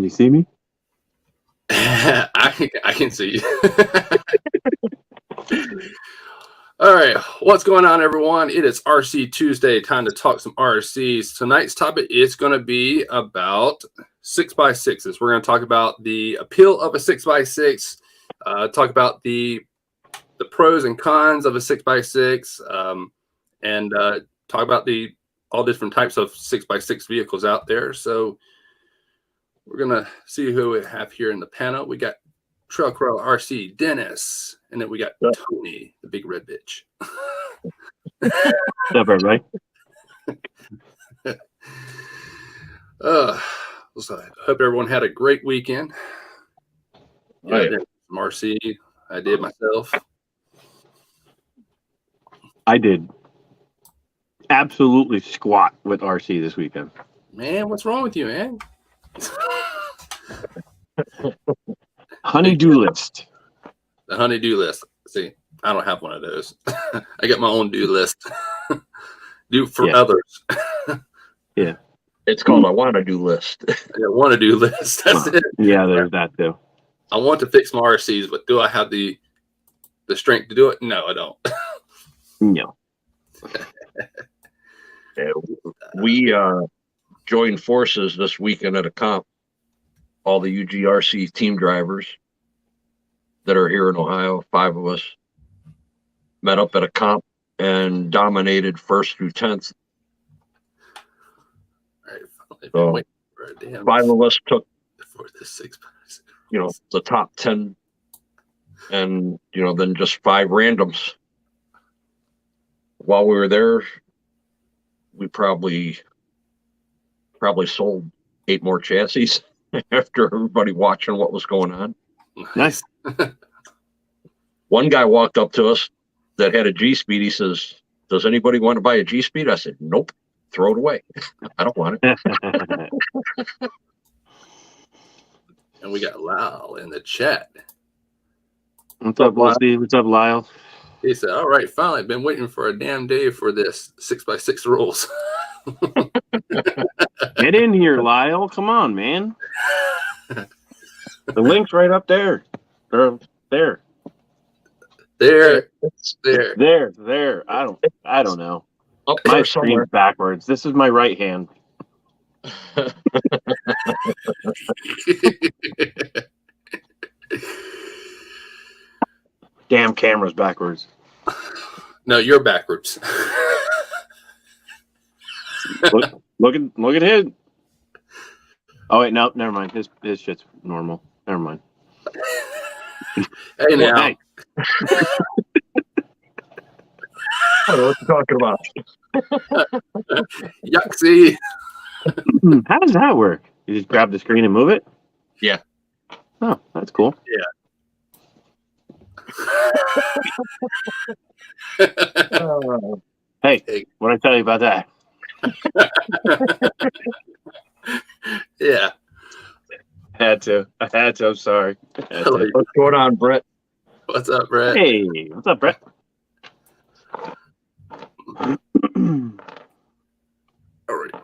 Can you see me? I can see you. All right, what's going on, everyone? It is RC Tuesday. Time to talk some RCs. Tonight's topic is going to be about 6x6s. We're going to talk about the appeal of a 6x6, talk about the pros and cons of a 6x6, and talk about all different types of 6x6 vehicles out there. So we're going to see who we have here in the panel. We got Trail Crow RC Dennis, and then we got Tony, the big red bitch. What's up, everybody? So I hope everyone had a great weekend. Right. Some RC, I did myself. I did absolutely squat with RC this weekend. Man, what's wrong with you, man? Honey-do list. The honey-do list. See, I don't have one of those. I got my own do list. Do for others. Yeah. It's called a want-to-do list. Yeah, want-to-do list. That's it. Yeah, there's that too. I want to fix my RCs, but do I have the strength to do it? No, I don't. No. Yeah, we joined forces this weekend at a comp. All the UGRC team drivers that are here in Ohio, 5 of us, met up at a comp and dominated 1st through 10th. So 5 of us took, the top 10, and then just 5 randoms. While we were there, we probably sold 8 more chassis after everybody watching what was going on. Nice. One guy walked up to us that had a G-Speed. He says, "Does anybody want to buy a G-Speed?" I said, "Nope, throw it away. I don't want it." And we got Lyle in the chat. What's up, Leslie? What's up, Lyle? He said, "All right, finally, been waiting for a damn day for this 6x6 rules." Get in here, Lyle. Come on, man. The link's right up there. Or there. There. There. I don't know. Up My there screen's somewhere. backwards. This is my right hand. Damn camera's backwards. No, you're backwards. Look at his. Oh wait, no, never mind. His shit's normal. Never mind. Hey now. Hey. I don't know what you're talking about. Yucksy. How does that work? You just grab the screen and move it? Yeah. Oh, that's cool. Hey, what I tell you about that? Yeah. I had to. I'm sorry. What's going on, Brett? What's up, Brett? Hey, what's up, Brett? All right.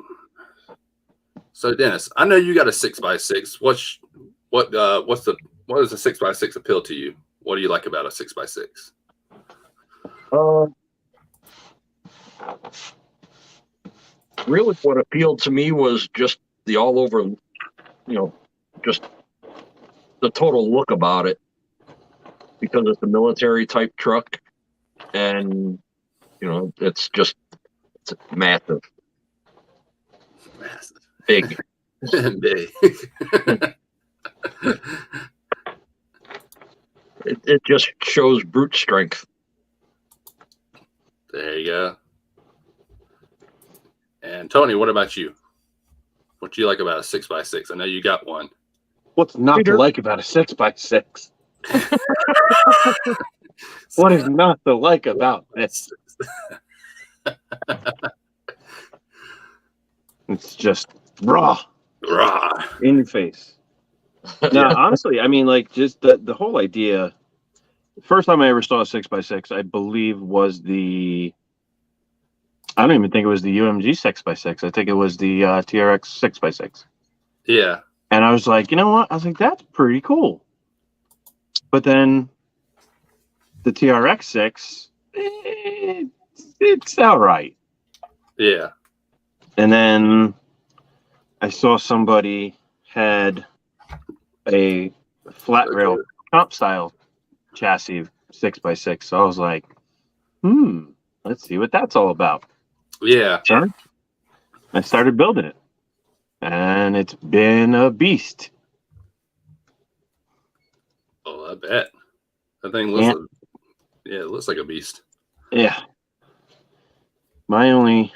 So, Dennis, I know you got a 6x6. What does a 6x6 appeal to you? What do you like about a 6x6? Really, what appealed to me was just the all over, just the total look about it, because it's a military type truck, and it's massive. Big. Big. It just shows brute strength. There you go. And Tony, what about you? What do you like about a 6x6? I know you got one. What's not to like about a 6x6? What is not to like about this? It's just raw in your face. No, honestly, I mean, like, just the whole idea. First time I ever saw a 6x6, I believe, was I don't even think it was the UMG 6x6. I think it was the TRX 6x6. Yeah. And I was like, you know what? I was like, that's pretty cool. But then the TRX6, it's all right. Yeah. And then I saw somebody had a flat rail comp style chassis 6x6. So I was like, let's see what that's all about. Yeah. And I started building it. And it's been a beast. Oh, I bet. That thing looks it looks like a beast. Yeah. My only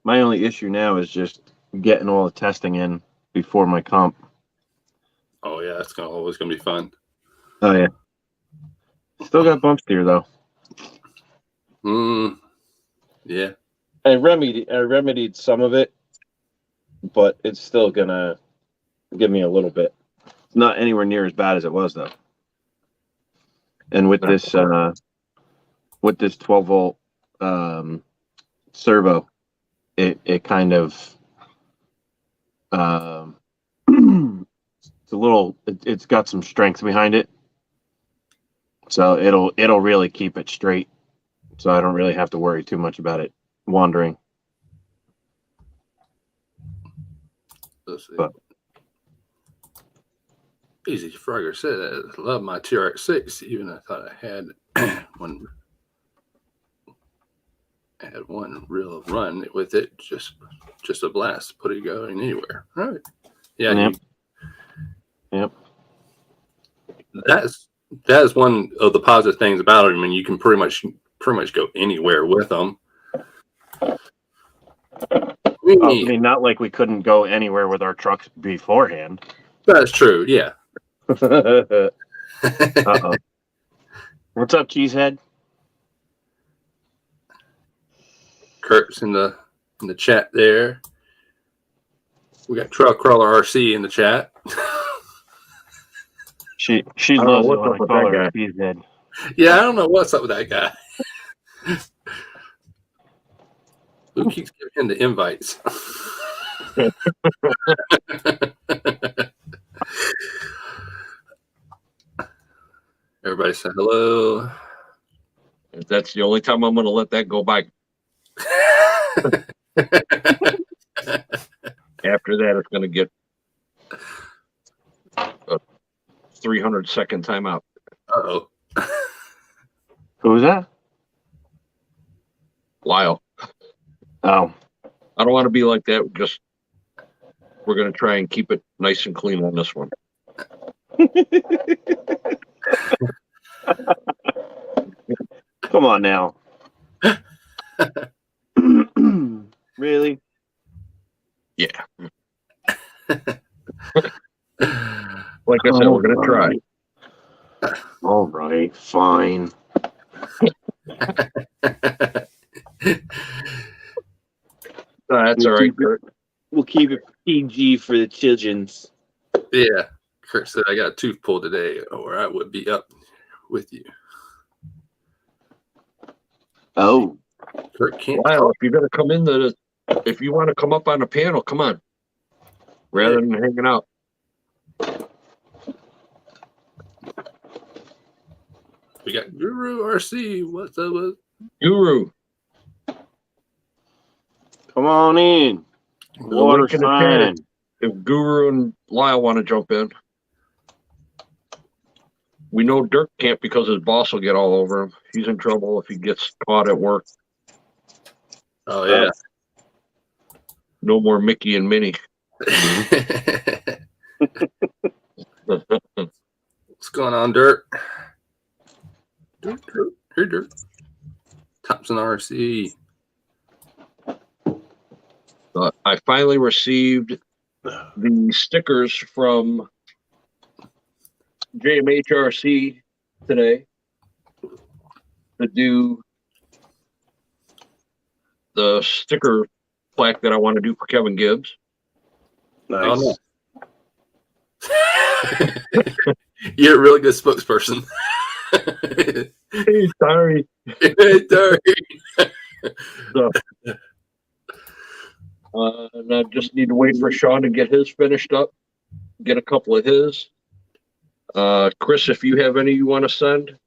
issue now is just getting all the testing in before my comp. Oh yeah, it's always gonna be fun. Oh yeah. Still got bump steer though. Yeah. I remedied some of it, but it's still gonna give me a little bit. It's not anywhere near as bad as it was though. And with this 12 volt servo, it kind of it's a little it's got some strength behind it, so it'll really keep it straight, so I don't really have to worry too much about it wandering. Let's see. But Easy Frogger said I love my TRX6, even I thought I had one. I had one real run with it, just a blast. Put it going anywhere. All right. Yeah. Yep. That is one of the positive things about it. I mean, you can pretty much go anywhere with them. I mean, not like we couldn't go anywhere with our trucks beforehand. That's true. Yeah. Uh-oh. What's up, Cheesehead? Kurt's in the chat there. We got Trail Crawler RC in the chat. She loves it when I call her Cheesehead. Yeah, I don't know what's up with that guy. Who keeps giving him the invites? Everybody say hello. That's the only time I'm going to let that go by. After that, it's going to get a 300-second timeout. Uh-oh. Who was that? Lyle. Oh. I don't want to be like that. Just we're going to try and keep it nice and clean on this one. Come on now. Really? Yeah. Like I said, we're going to try. All right, fine. That's all right, Kurt. We'll keep it PG for the children's. Yeah. Kurt said, I got a tooth pulled today, or I would be up with you. Oh. Kurt can't. Lyle, if you're going to come in if you want to come up on the panel, come on. Rather than hanging out. We got Guru RC. What's up with Guru? Come on in. Water sign. If Guru and Lyle want to jump in. We know Dirk can't because his boss will get all over him. He's in trouble if he gets caught at work. Oh, yeah. No more Mickey and Minnie. What's going on, Dirk? Dirk. Thompson RC. I finally received the stickers from JMHRC today to do the sticker plaque that I want to do for Kevin Gibbs. Nice. Oh, no. You're a really good spokesperson. Hey, sorry. Hey, sorry. So, And I just need to wait for Sean to get his finished up, get a couple of his. Chris, if you have any you want to send,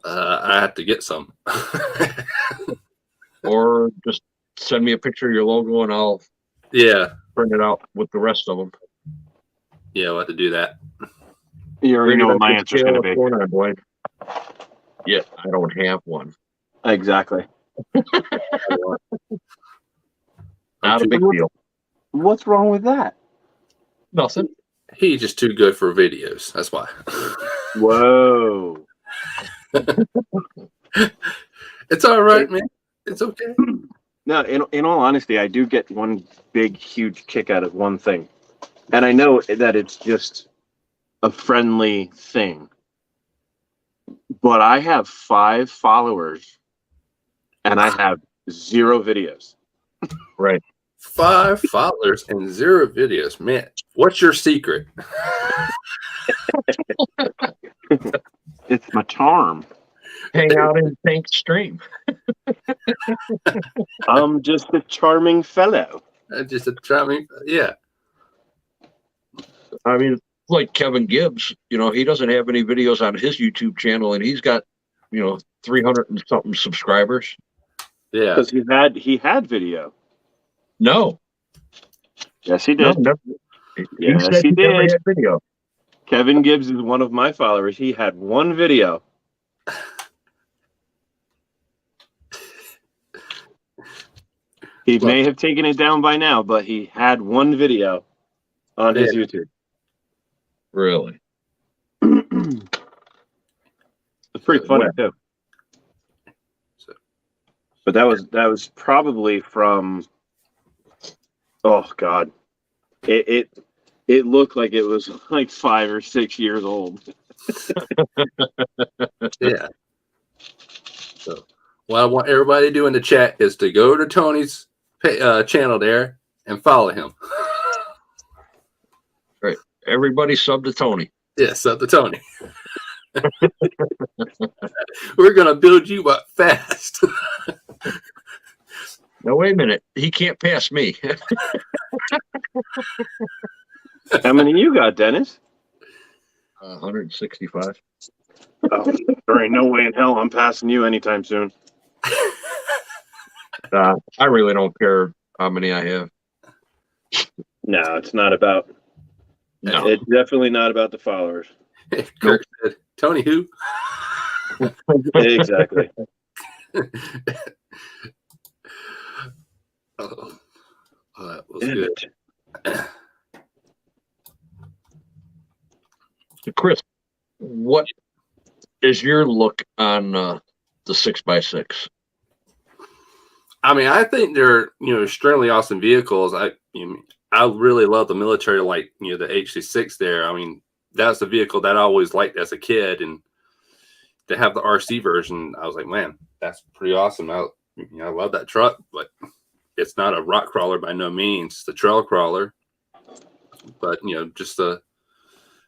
I have to get some. or just send me a picture of your logo and I'll print it out with the rest of them. Yeah, we'll have to do that. You already know what my answer is going to be. Yeah, I don't have one. Exactly. Not a big deal. What's wrong with that? Nothing. He's just too good for videos. That's why. Whoa. It's all right, man. It's okay. No, in all honesty, I do get one big, huge kick out of one thing. And I know that it's just a friendly thing. But I have 5 followers and I have 0 videos. Right. 5 followers and 0 videos. Man, what's your secret? It's my charm. Hang out in Tank Stream. I'm just a charming fellow. Just a charming, yeah. I mean, like Kevin Gibbs, he doesn't have any videos on his YouTube channel, and he's got, 300 and something subscribers. Yeah. Because he had video. No. Yes, he did. No, yes, he never did. had video. Kevin Gibbs is one of my followers. He had one video. He may have taken it down by now, but he had one video on his YouTube. Really? It's pretty funny too. But that was probably from, oh God, it looked like it was like 5 or 6 years old. Yeah. So what I want everybody to do in the chat is to go to Tony's channel there and follow him. Right. Everybody sub to Tony. Yes, sub to Tony. We're gonna build you up fast. Now wait a minute. He can't pass me. How many you got, Dennis? 165. Oh, there ain't no way in hell I'm passing you anytime soon. I really don't care how many I have. No, it's not about. No, it's definitely not about the followers. Kirk said, Tony who? Exactly. Oh, that was good. Chris, what is your look on the 6x6? I mean, I think they're extremely awesome vehicles. I really love the military, like the HC6 there. I mean, that's the vehicle that I always liked as a kid, and to have the RC version, I was like, man, that's pretty awesome. I love that truck, but it's not a rock crawler by no means. It's a trail crawler, but just the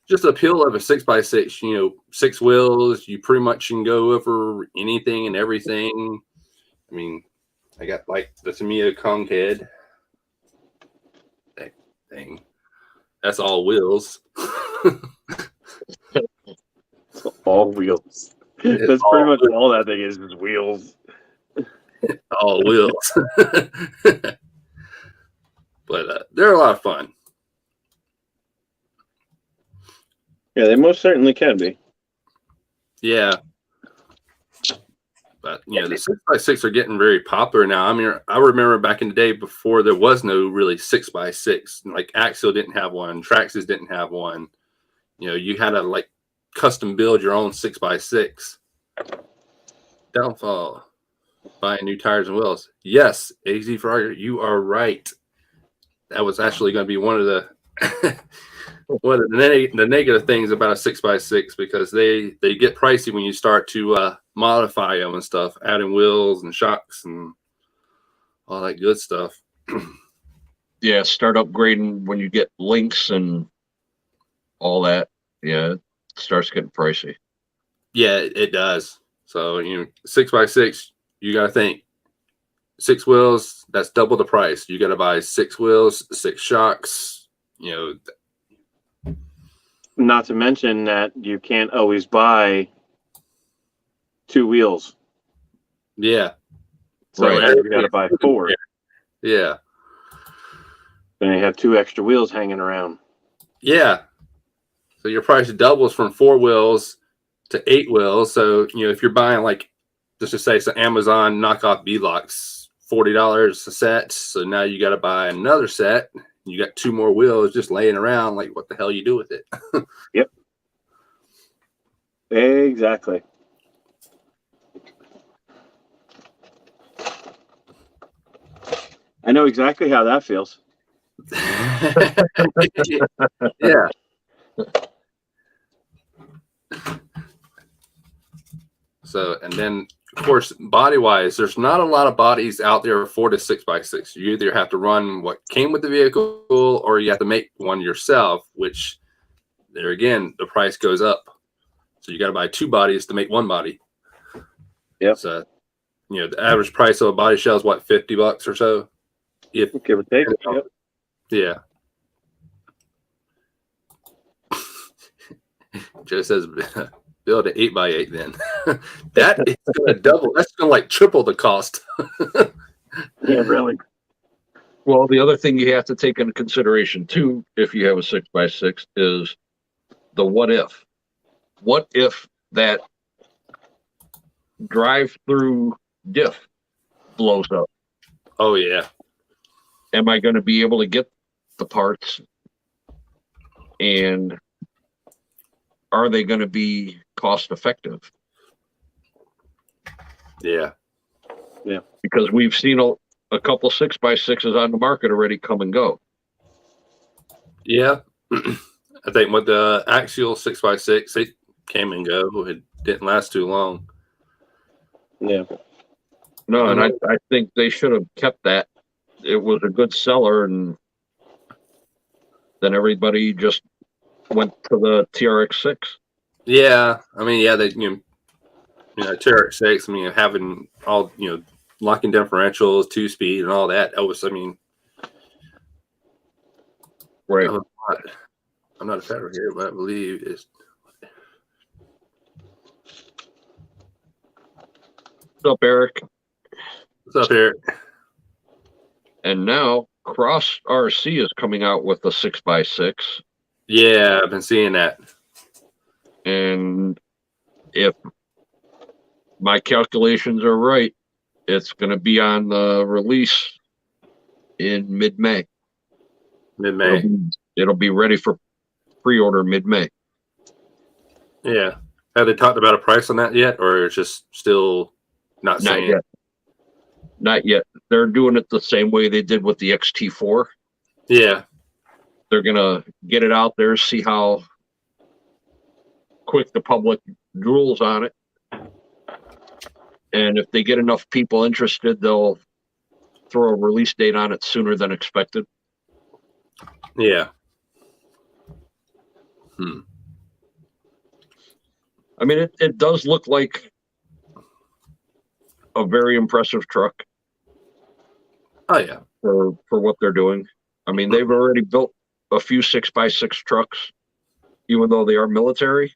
appeal of a 6x6. 6 wheels, you pretty much can go over anything and everything. I mean, I got like the Tamiya Kong head. That thing. That's all wheels. All wheels. That's pretty much all that thing is wheels. All wheels. But they're a lot of fun. Yeah, they most certainly can be. Yeah. But the 6x6 are getting very popular now. I mean, I remember back in the day before there was no really 6x6. Like Axial didn't have one, Traxxas didn't have one. You had to like custom build your own 6x6. Downfall: buying new tires and wheels. Yes, AZ Frogger, you are right. That was actually going to be one of the the negative things about a 6x6, because they get pricey when you start to modify them and stuff, adding wheels and shocks and all that good stuff. Yeah, start upgrading when you get links and all that. Yeah, it starts getting pricey. Yeah, it does. So 6x6, you got to think 6 wheels, that's double the price. You got to buy 6 wheels, 6 shocks. Not to mention that you can't always buy 2 wheels. Yeah. So Right. now you got to buy 4. Yeah. Then you have 2 extra wheels hanging around. Yeah. So your price doubles from 4 wheels to 8 wheels. So, if you're buying let's just say it's an Amazon knockoff V-Locks, $40 a set. So now you got to buy another set. You got 2 more wheels just laying around. Like, what the hell you do with it? Yep. Exactly. I know exactly how that feels. Yeah. So, and then of course, body wise, there's not a lot of bodies out there for the 6x6. You either have to run what came with the vehicle or you have to make one yourself, which there again, the price goes up. So you got to buy 2 bodies to make 1 body. Yep. So, the average price of a body shell is what, $50 or so? If Give or take. Yep. Yeah. Joe says build an 8x8 then. That is going to double. That's going to triple the cost. Yeah, really. Well, the other thing you have to take into consideration too, if you have a 6x6, is the what if. What if that drive-through diff blows up? Oh yeah. Am I going to be able to get the parts? And are they going to be cost effective? Yeah. Yeah. Because we've seen a couple 6x6s on the market already come and go. Yeah. I think with the Axial 6x6, it came and go. It didn't last too long. Yeah. No, and I think they should have kept that. It was a good seller, and then everybody just went to the TRX6. Yeah. I mean, yeah, they, TRX6, I mean, having all, locking differentials, 2-speed and all that. That was, I mean, Right. I'm not a federal here, but I believe it's. What's up, Eric? What's up, Eric? And now Cross RC is coming out with a 6x6. Yeah, I've been seeing that. And if my calculations are right, it's going to be on the release in mid-May. Mid-May. It'll be ready for pre-order mid-May. Yeah. Have they talked about a price on that yet, or it's just still not saying yet? Not yet. They're doing it the same way they did with the XT4. Yeah. They're going to get it out there, see how quick the public drools on it. And if they get enough people interested, they'll throw a release date on it sooner than expected. Yeah. I mean, it does look like a very impressive truck. Oh, yeah. For what they're doing. I mean, they've already built a few 6x6 trucks, even though they are military.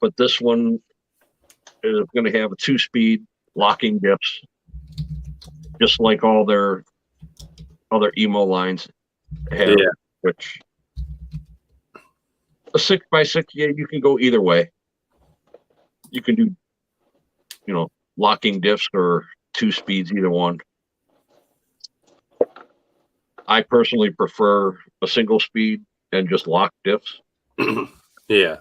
But this one is going to have a 2-speed locking diffs, just like all their other emo lines have. Yeah. Which a 6x6, yeah, you can go either way. You can do, locking diffs or 2 speeds, either one. I personally prefer a single speed and just lock diffs. Yeah.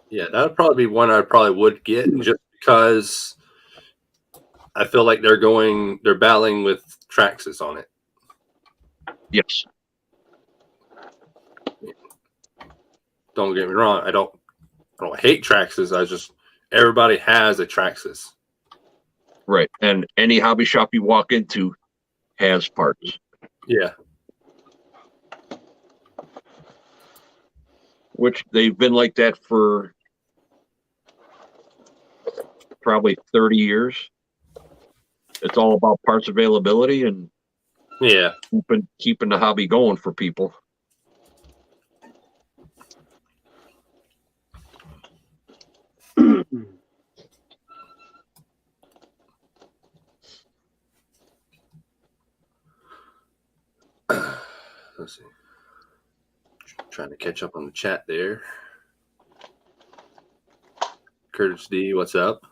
Yeah, that would probably be one I probably would get, just because I feel like they're battling with Traxxas on it. Yes. Don't get me wrong. I don't hate Traxxas. Everybody has a Traxxas. Right. And any hobby shop you walk into has parts. Yeah. Which they've been like that for probably 30 years. It's all about parts availability and keeping the hobby going for people. Let's see. Trying to catch up on the chat there. Curtis D, what's up?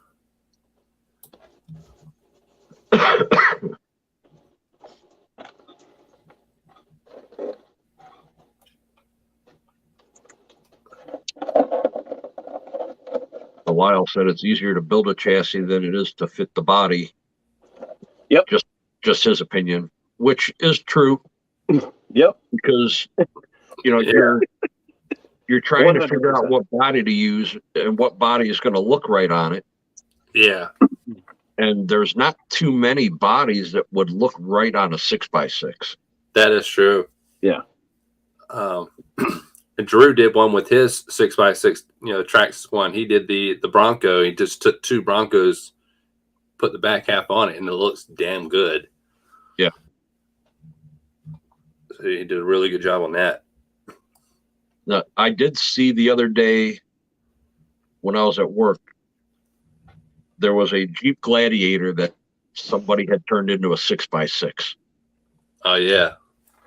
Lyle said it's easier to build a chassis than it is to fit the body. Yep. Just his opinion, which is true. Yep. Because you're trying to figure out what body to use and what body is going to look right on it. Yeah. And there's not too many bodies that would look right on a 6x6. That is true. Yeah. Drew did one with his 6x6, Trax one. He did the Bronco. He just took two Broncos, put the back half on it, and it looks damn good. Yeah. So he did a really good job on that. Now, I did see the other day when I was at work, there was a Jeep Gladiator that somebody had turned into a 6x6. Oh, yeah.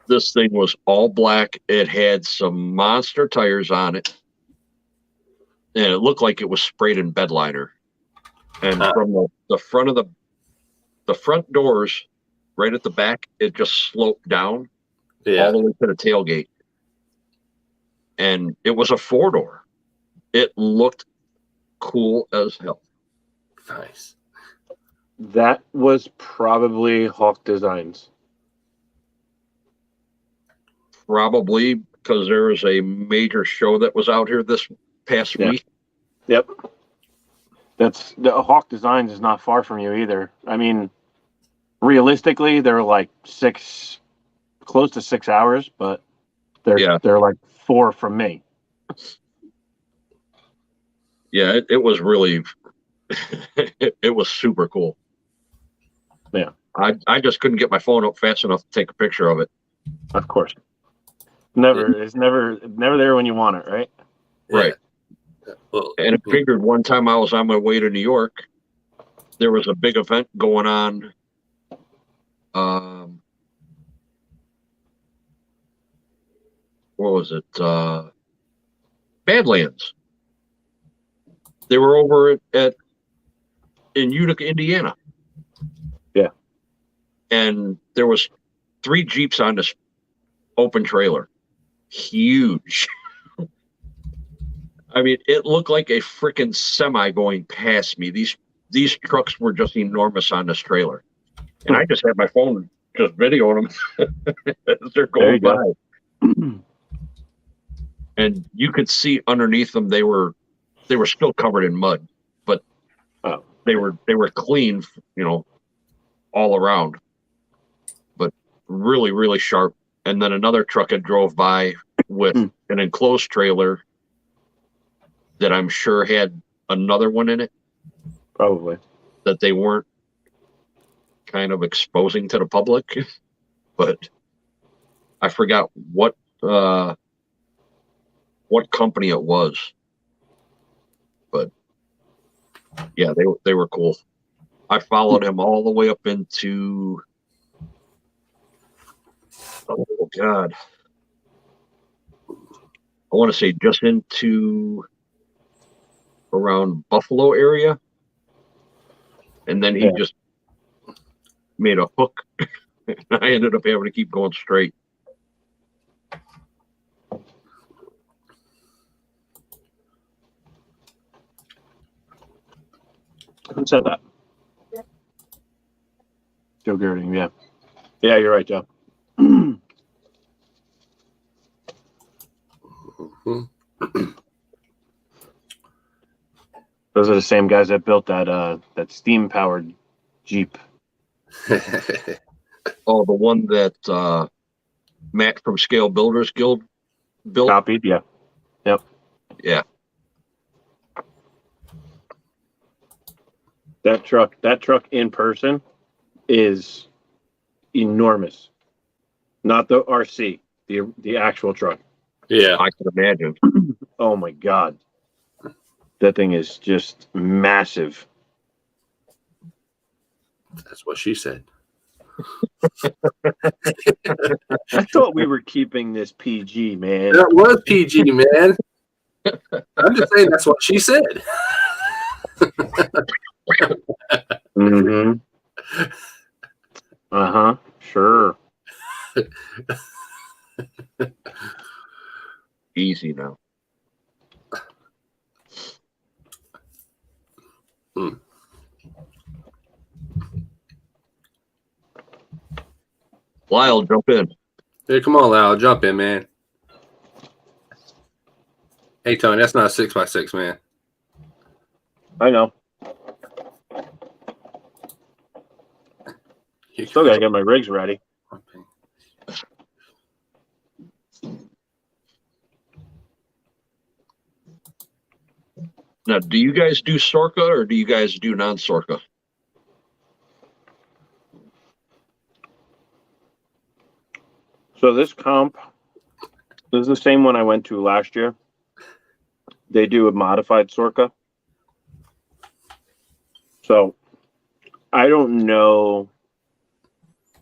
This thing was all black. It had some monster tires on it. And it looked like it was sprayed in bed liner. And from the front of the front doors, right at the back, it just sloped down all the way to the tailgate. And it was a 4-door. It looked cool as hell. Nice. That was probably Hawk Designs. Probably because there was a major show that was out here this past week. Yep. That's the Hawk Designs is not far from you either. I mean, realistically, they're like close to 6 hours, but they're like 4 from me. Yeah, it was really it was super cool. Yeah. I just couldn't get my phone up fast enough to take a picture of it. Of course. It's never there when you want it, right? Right. Well, and I figured one time I was on my way to New York, there was a big event going on. What was it? Badlands. They were over in Utica, Indiana. Yeah. And there was 3 Jeeps on this open trailer. Huge. I mean, it looked like a freaking semi going past me. These trucks were just enormous on this trailer. And I just had my phone just videoing them as they're going by. And you could see underneath them they were still covered in mud, but they were clean, all around. But really, really sharp. And then another truck had drove by with an enclosed trailer that I'm sure had another one in it. Probably. That they weren't kind of exposing to the public. But I forgot what company it was. But yeah, they were cool. I followed him all the way up into oh God. I want to say just into around Buffalo area. And then he just made a hook. I ended up having to keep going straight. Who said that? Joe Girding, yeah. Yeah, you're right, Joe. Those are the same guys that built that steam-powered Jeep. Oh, the one that Matt from Scale Builders Guild built? Copied, yeah. Yep. Yeah. That truck in person is enormous. Not the RC, the actual truck. Yeah. I can imagine. Oh my God. That thing is just massive. That's what she said. I thought we were keeping this PG, man. That was PG, man. I'm just saying that's what she said. Mm-hmm. Uh-huh. Sure. Easy now. Hmm. Lyle, jump in. Hey, come on, Lyle. Jump in, man. Hey, Tony, that's not a 6x6, man. I know. You Still gotta get my rigs ready. Now, do you guys do Sorka or do you guys do non-Sorka? So this comp is the same one I went to last year. They do a modified Sorka. So I don't know.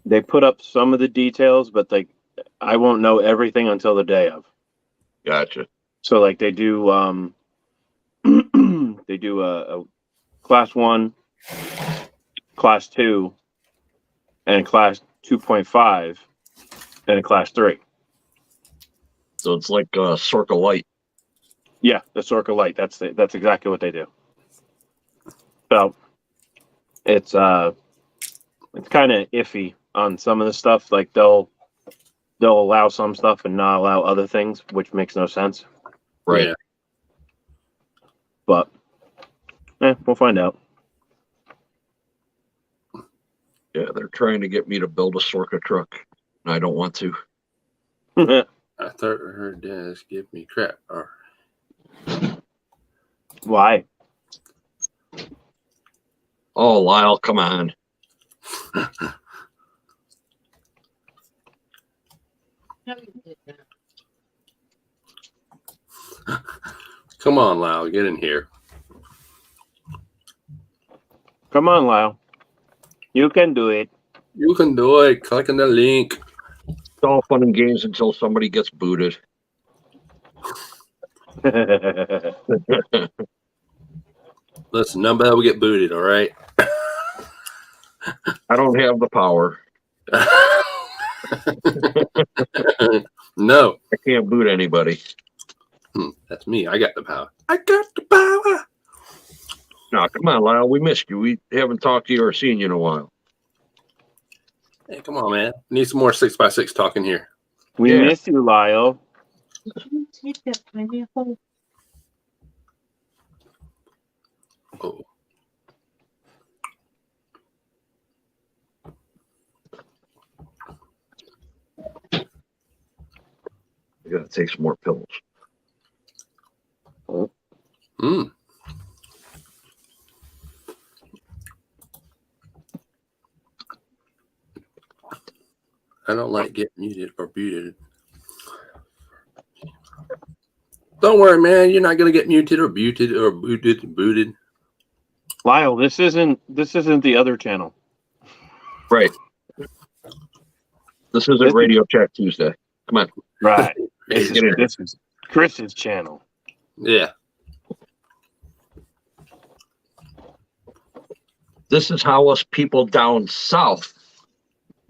They put up some of the details, but I won't know everything until the day of. Gotcha. So like they do they do a class 1, class 2, and class 2.5, and a class 3. So it's like Sorka Light. Yeah, the Sorka Light. That's exactly what they do. So it's kind of iffy on some of the stuff. Like they'll allow some stuff and not allow other things, which makes no sense. Right. Yeah. But we'll find out. Yeah, they're trying to get me to build a Sorka truck, and I don't want to. I thought I heard Dennis give me crap. Why? Oh, Lyle, come on. Come on, Lyle, get in here. Come on, Lyle. You can do it. You can do it. Click on the link. It's all fun and games until somebody gets booted. Listen, nobody will get booted, all right? I don't have the power. No. I can't boot anybody. That's me. I got the power. I got the power. No, come on, Lyle. We missed you. We haven't talked to you or seen you in a while. Hey, come on, man. Need some more 6x6 talking here. We Yeah. miss you, Lyle. Take that pineapple. Oh. I gotta take some more pills. Mm. I don't like getting muted or booted. Don't worry, man. You're not gonna get muted or booted. Lyle, this isn't the other channel. Right. This isn't Radio Chat Tuesday. Come on. Right. Get in here. This is Chris's channel. Yeah. This is how us people down south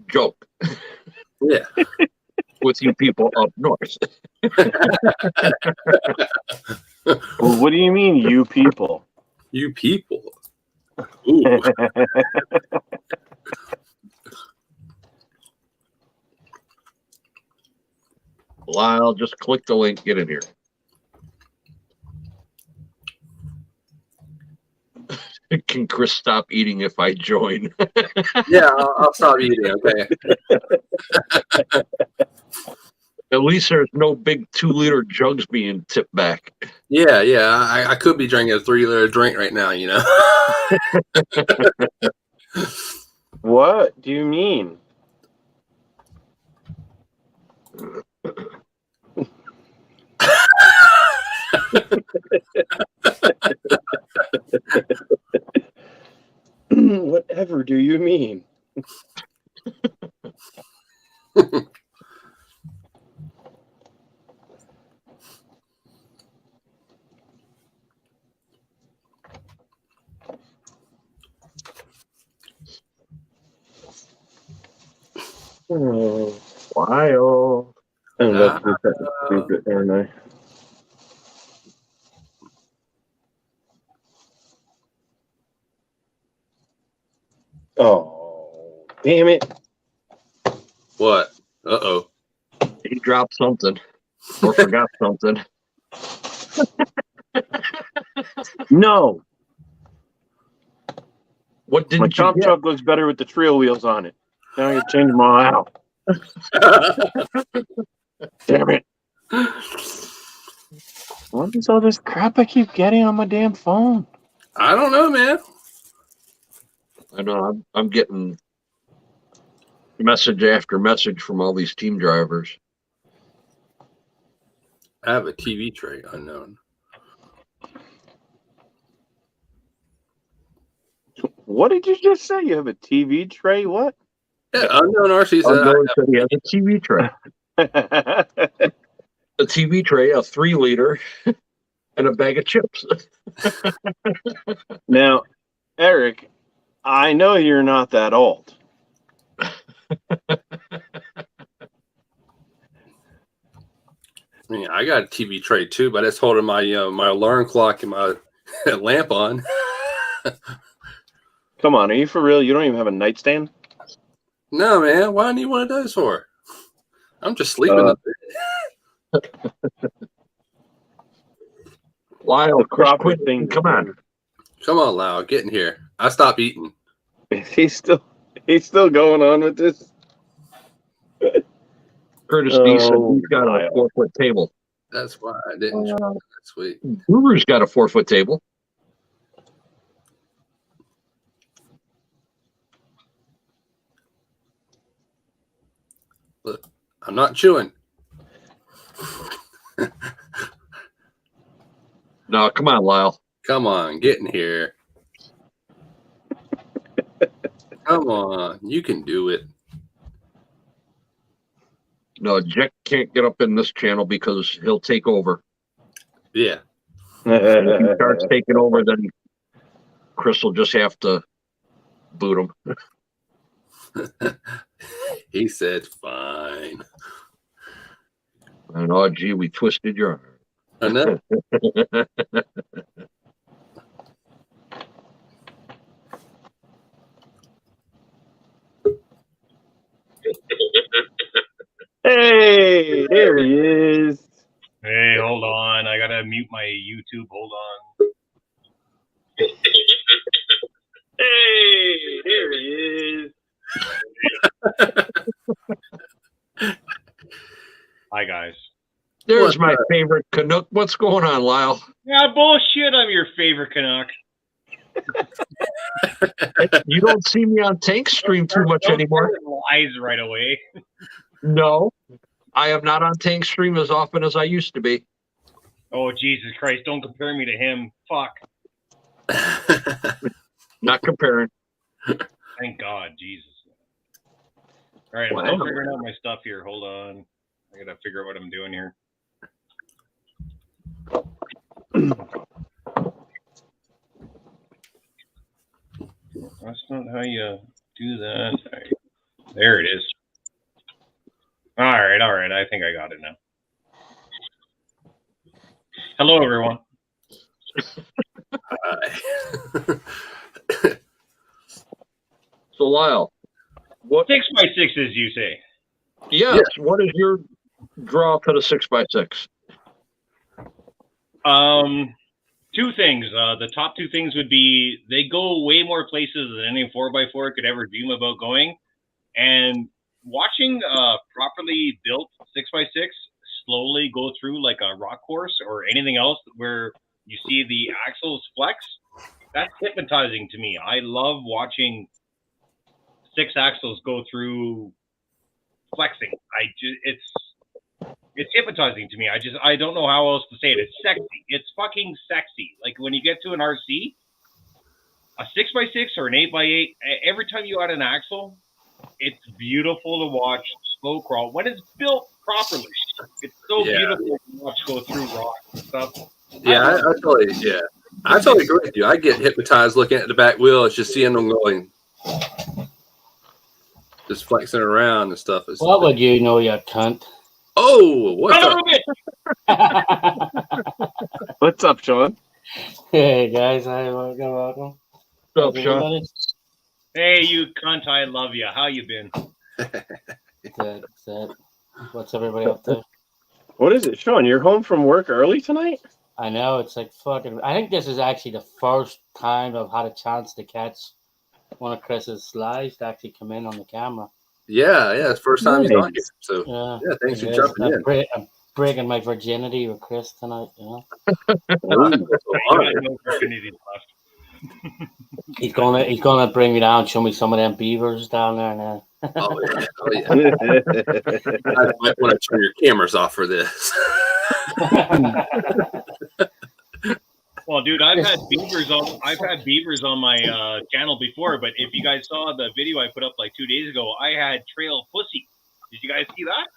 joke Yeah. with you people up north. Well, what do you mean, you people? You people. Ooh. Lyle, just click the link. Get in here. Can Chris stop eating if I join? Yeah, I'll stop eating, okay? At least there's no big 2-liter jugs being tipped back. Yeah, I could be drinking a 3-liter drink right now, you know. What do you mean? Whatever do you mean? Oh, Wild. I'm about to do something stupid, aren't I? Oh, damn it. What? Uh-oh. He dropped something or forgot something. No. What My didn't you chomp get? truck looks better with the trail wheels on it. Now I gotta change them all out. Damn it. What is all this crap I keep getting on my damn phone? I don't know, man. I know I'm getting message after message from all these team drivers. I have a TV tray unknown. What did you just say? You have a TV tray? What? Yeah, unknown RC said Unknown said he has a TV tray. A TV tray, a 3-liter, and a bag of chips. Now, Eric, I know you're not that old. I mean, I got a TV tray too, but it's holding my my alarm clock and my lamp on. Come on, are you for real? You don't even have a nightstand? No, man. Why do you want those for? I'm just sleeping. Lyle, Crawford quit. thing. Come on. Come on, Lau, get in here. I stopped eating. He's still going on with this. Curtis D said he's got Lyle. a 4-foot table. That's why I didn't try that. Sweet. Guru's got a 4-foot table. Look, I'm not chewing. No, come on, Lyle. Come on, get in here. Come on, you can do it. No, Jack can't get up in this channel because he'll take over. Yeah. And if he starts taking over, then Chris will just have to boot him. He said, fine. And oh, gee, we twisted your arm. I know. Hey, there he is. Hey, hold on. I gotta mute my YouTube. Hold on. Hey, there he is. Hi, guys. There's my favorite Canuck. What's going on, Lyle? Yeah, bullshit. I'm your favorite Canuck. You don't see me on Tank Stream too much Don't anymore. lies right away. No, I am not on Tank Stream as often as I used to be. Oh, Jesus Christ. Don't compare me to him. Fuck. Not comparing. Thank God. Jesus. All right. I'm Wow. still figuring out my stuff here. Hold on. I gotta figure out what I'm doing here. That's not how you do that. There it is. All right. I think I got it now. Hello, everyone. So, Lyle, what? 6x6s, you say? Yes. What is your draw to the 6x6? Two things. The top two things would be they go way more places than any 4x4 could ever dream about going. And watching properly built 6x6 slowly go through like a rock course or anything else where you see the axles flex, that's hypnotizing to me. I love watching 6 axles go through flexing. It's hypnotizing to me. I don't know how else to say it. It's sexy. It's fucking sexy. Like when you get to an RC, a 6x6 or an 8x8, every time you add an axle, it's beautiful to watch slow crawl. When it's built properly, it's so beautiful to watch go through rocks and stuff. Yeah, I totally agree with you. I get hypnotized looking at the back wheel. It's just seeing them going, just flexing around and stuff. What would you know, you cunt? Oh, what's up? What's up, Sean? Hey guys, hi, welcome. What's up, Sean? Hey, you cunt! I love you. How you been? What's everybody up to? What is it, Sean? You're home from work early tonight? I know, it's like fucking. I think this is actually the first time I've had a chance to catch one of Chris's slides to actually come in on the camera. Yeah, it's the first time he's on here. So yeah, thanks for jumping in. I'm breaking my virginity with Chris tonight, you know. No virginity left. He's gonna bring me down, show me some of them beavers down there now. Oh yeah. I might want to turn your cameras off for this. Well, dude, I've had beavers on my channel before, but if you guys saw the video I put up like 2 days ago, I had trail pussy. Did you guys see that?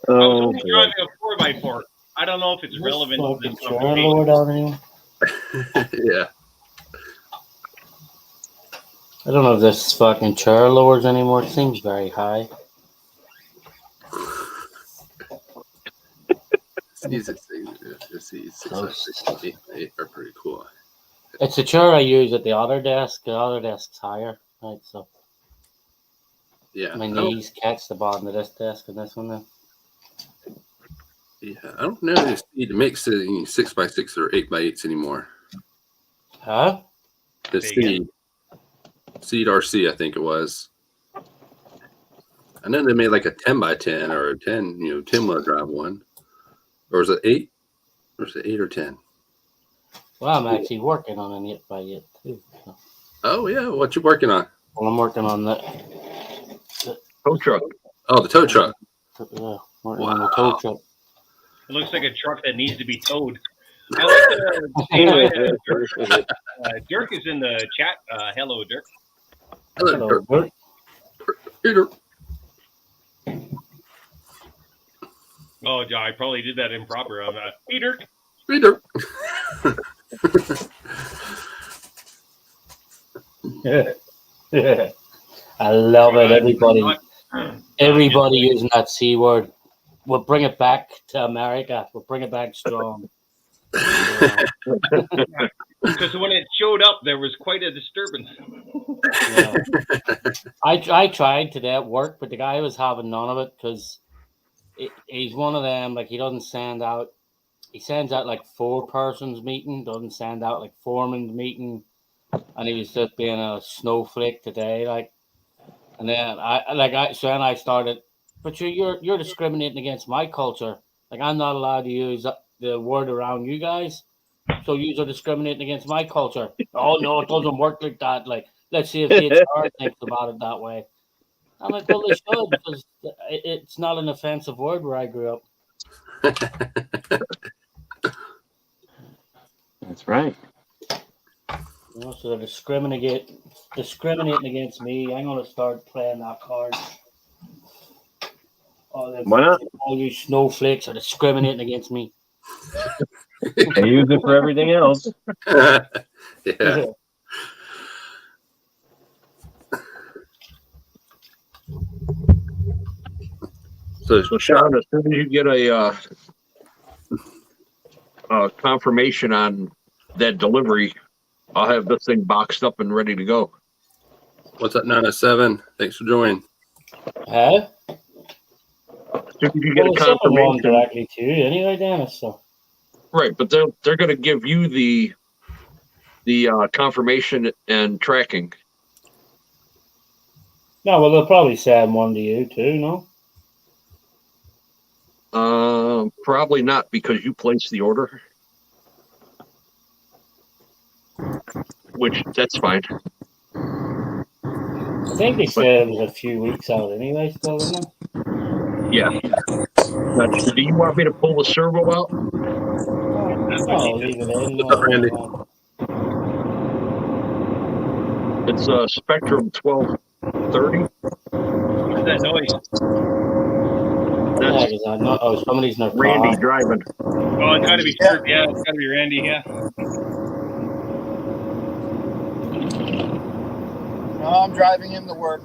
I was only driving a 4x4. I don't know if it's relevant to this conversation. Yeah. I don't know if this fucking chair lowers anymore. It seems very high. These 6x6 are pretty cool. It's the chair I use at the other desk. The other desk's higher, right? So yeah, my knees catch the bottom of this desk and this one now. Yeah, I don't know if it makes the 6x6 or 8x8s anymore. Huh? The Seed RC, I think it was. I know they made like a 10x10 or a 10, 10-wheel drive one. Or is it 8? Or is it 8 or 10? Well, I'm actually working on an 8x8 too. So. Oh yeah, what you working on? Well, I'm working on the tow truck. Oh, the tow truck. Yeah, working on the tow truck. It looks like a truck that needs to be towed. I like Dirk is in the chat. Hello, Dirk. Hello, Dirk. Hey, Dirk. Oh, yeah, I probably did that improper. Hey, Dirk. Hey, Dirk. I love it. Everybody using that C word. We'll bring it back to America. We'll bring it back strong. Because when it showed up, there was quite a disturbance. Yeah. I tried today at work, but the guy was having none of it because he's one of them. Like he doesn't send out. He sends out like 4-persons meeting. Doesn't send out like foreman's meeting. And he was just being a snowflake today. Like, and then I started. But you're discriminating against my culture. Like I'm not allowed to use the word around you guys. So you are discriminating against my culture. Oh no, it doesn't work like that. Like let's see if HR thinks about it that way. I'm like, well, they should because it's not an offensive word where I grew up. That's right. You know, so they're discriminating against me. I'm gonna start playing that card. Why not? All you snowflakes are discriminating against me. I use it for everything else. Yeah. So Sean, as soon as you get a confirmation on that delivery, I'll have this thing boxed up and ready to go. What's up, 907? Thanks for joining. Huh? As soon as you get a confirmation directly to you anyway, Dennis. So. Right, but they're going to give you the confirmation and tracking. No, well, they'll probably send one to you too, no? Probably not because you placed the order. Which, that's fine. I think they said it was a few weeks out anyway, still, isn't it? Yeah. Now, do you want me to pull the servo out? No, leave it in. What's up, Randy? It's a Spectrum 1230. What's that noise? Yeah, That's 'cause I'm not, somebody's in their Randy car. driving. Oh, it's got to be Kurt. Yeah, it's got to be Randy. Yeah. No, I'm driving him to work.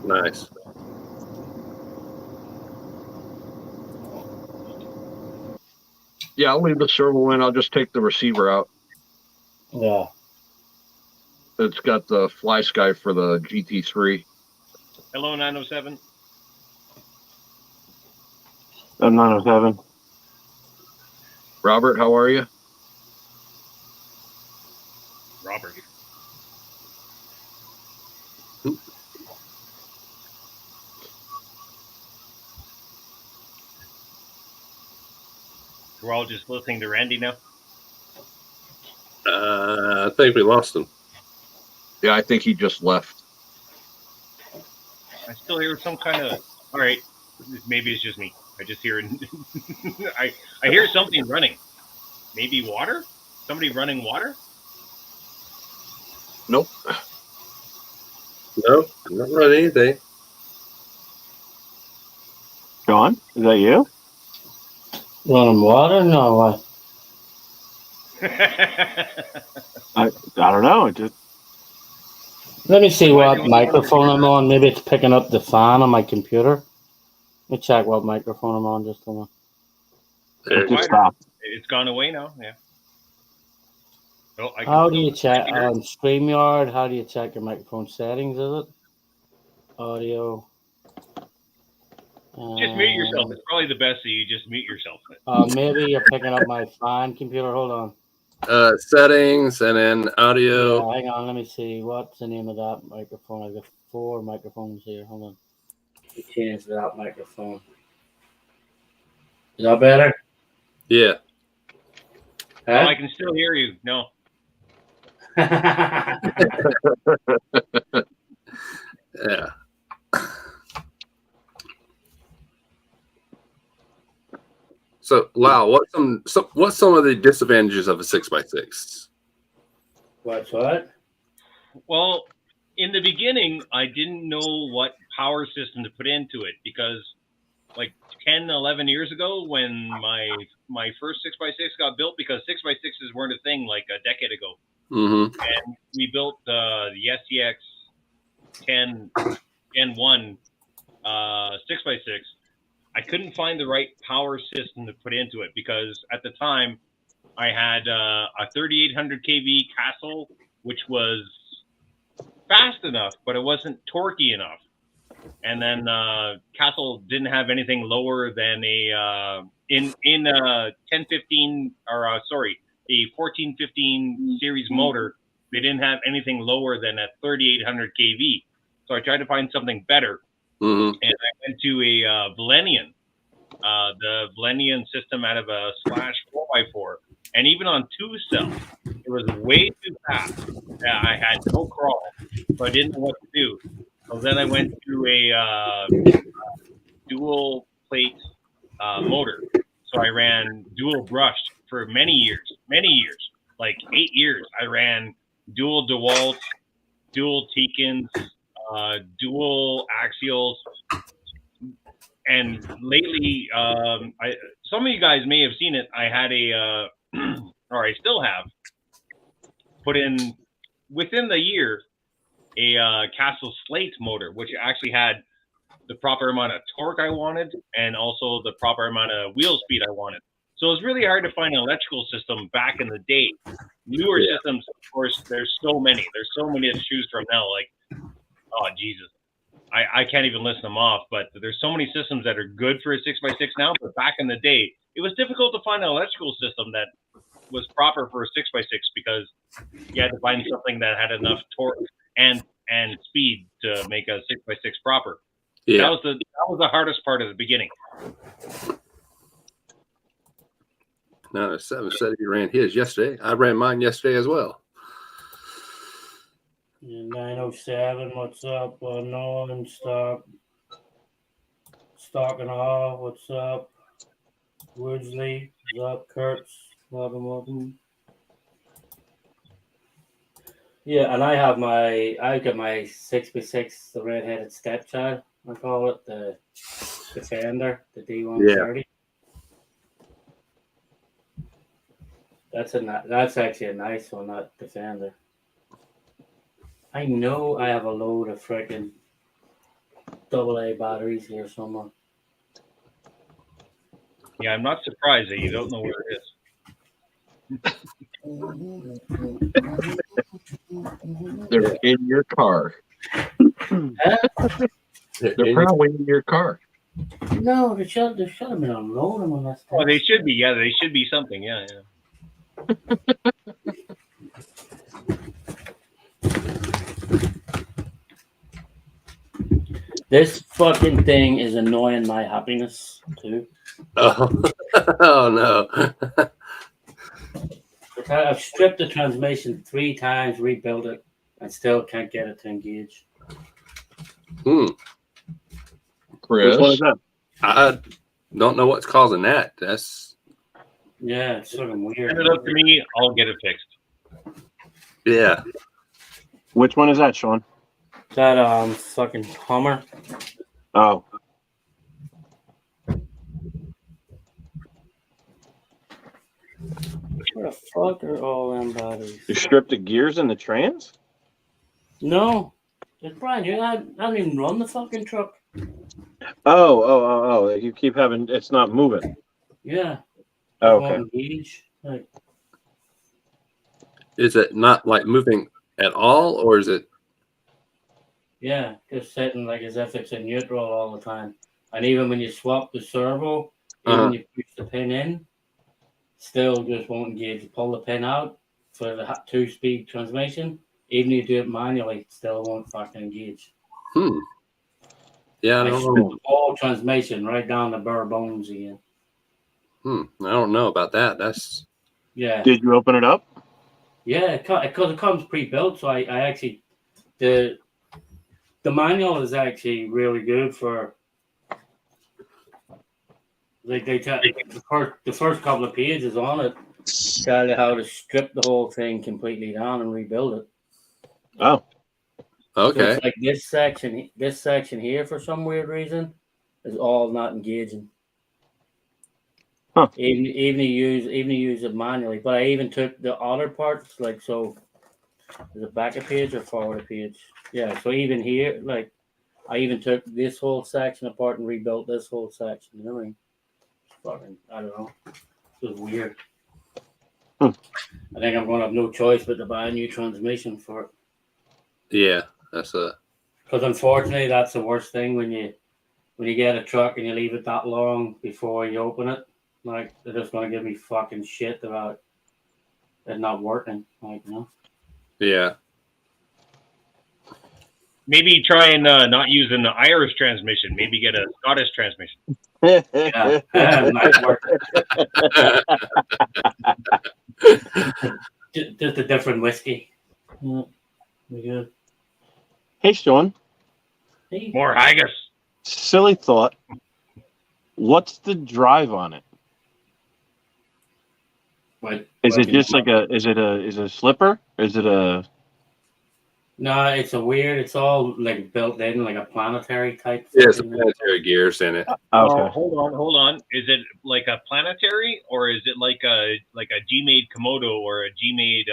Nice. Yeah, I'll leave the servo in. I'll just take the receiver out. Yeah. It's got the fly sky for the GT3. Hello, 907. 907. Robert, how are you? Robert. We're all just listening to Randy now. I think we lost him. Yeah, I think he just left. I still hear some kind of. All right, maybe it's just me. I just hear. I hear something running. Maybe water. Somebody running water. Nope. No, not running anything. John, is that you? Running water? No. I don't know. It just Let me see Why what do you- microphone I'm on. Maybe it's picking up the fan on my computer. Let me check what microphone I'm on just a moment. There it you just stopped. It's gone away now. Yeah. Oh, I can How do still you check hear it. on StreamYard? How do you check your microphone settings? Is it audio? Just mute yourself. It's probably the best that you just mute yourself. Maybe you're picking up my fan computer. Hold on. Settings and then audio. Yeah, hang on. Let me see. What's the name of that microphone? I've got 4 microphones here. Hold on. We changed that microphone. Is that better? Yeah. Oh, I can still hear you. No. Yeah. So, Lau, what's some of the disadvantages of a 6x6? What? Well, in the beginning, I didn't know what power system to put into it because, like 10, 11 years ago, when my first 6x6 got built, because 6x6s weren't a thing like a decade ago, Mm-hmm. and we built the STX 10 Gen 1 6x6. I couldn't find the right power system to put into it because at the time I had a 3800 kV Castle, which was fast enough, but it wasn't torquey enough. And then Castle didn't have anything lower than a 1015 or a 1415 series motor. They didn't have anything lower than a 3800 kV. So I tried to find something better. Mm-hmm. And I went to a Valenian, the Valenian system out of a Slash 4x4. And even on 2-cell, it was way too fast. I had no crawl, so I didn't know what to do. So then I went to a dual plate motor. So I ran dual brushed for many years, like 8 years. I ran dual DeWalt, dual Tekins, dual axials. And lately, some of you guys may have seen it. I had a, or I still have, put in within the year a Castle Slate motor, which actually had the proper amount of torque I wanted and also the proper amount of wheel speed I wanted. So it was really hard to find an electrical system back in the day. Newer systems, of course, there's so many. There's so many to choose from now. Like, oh, Jesus. I can't even list them off, but there's so many systems that are good for a 6x6 now. But back in the day, it was difficult to find an electrical system that was proper for a 6x6 because you had to find something that had enough torque and and speed to make a 6x6 proper. Yeah. That was the hardest part of the beginning. No, 7 said he ran his yesterday. I ran mine yesterday as well. 907, what's up? Non-stop. Stock and all, what's up? Woodsley, what's up? Kurtz, welcome. Yeah, and I got my 6x6, the red-headed stepchild, I call it, the Defender, the D130. That's actually a nice one, that Defender. I know I have a load of freaking AA batteries here somewhere. Yeah, I'm not surprised that you don't know where it is. They're in your car. They're probably in your car. No, they should have been unloading when that's. Oh, they should be. Yeah, they should be something. Yeah. This fucking thing is annoying my happiness too. Oh, oh no. I've stripped the transmission 3 times, rebuilt it, and still can't get it to engage. Chris, Which one is that? I don't know what's causing that. That's Yeah, it's sort of weird. Send it up to me. I'll get it fixed. yeah. Which one is that, Sean? That fucking Hummer. Oh, Where the fuck are all them batteries? you stripped the gears and the trans? No, it's brand new. I don't even run the fucking truck. Oh! You keep having it's not moving. Yeah. Oh, It okay. won't engage. Like, Is it not like moving at all, or is it? yeah, just sitting like as if it's in neutral all the time. And even when you swap the servo, even you push the pin in, still just won't engage. You pull the pin out for the 2-speed transmission. Even if you do it manually, it still won't fucking engage. Yeah, I I don't stripped know. the whole transmission right down to bare bones again. I don't know about that. That's Yeah. Did you open it up? Yeah, because it comes pre-built, so I actually the manual is actually really good for like the first couple of pages on it tell you how to strip the whole thing completely down and rebuild it. Oh, So okay. it's like this section here for some weird reason is all not engaging. Huh. Even you use it manually, but I even took the other parts like so. Is it back a page or forward a page? Yeah. So even here, like I even took this whole section apart and rebuilt this whole section. You know what I mean? Fucking, I don't know. It was weird. I think I'm going to have no choice but to buy a new transmission for it. Yeah, that's a. Because unfortunately, that's the worst thing when you get a truck and you leave it that long before you open it. Like they're just going to give me fucking shit about it not working. Like, you know. Yeah. Maybe try and not use an Irish transmission. Maybe get a Scottish transmission. Yeah, it might work. Just a different whiskey. Yeah, we good. Hey, Sean. Hey. More haggis. Silly thought. What's the drive on it? What, Is what it just like is it a slipper? Is it a? No, it's a weird. It's all like built in, like a planetary type. Yeah, it's a fucking- planetary gears in it. Okay. Hold on. Is it like a planetary, or is it like a G-made Komodo or a G-made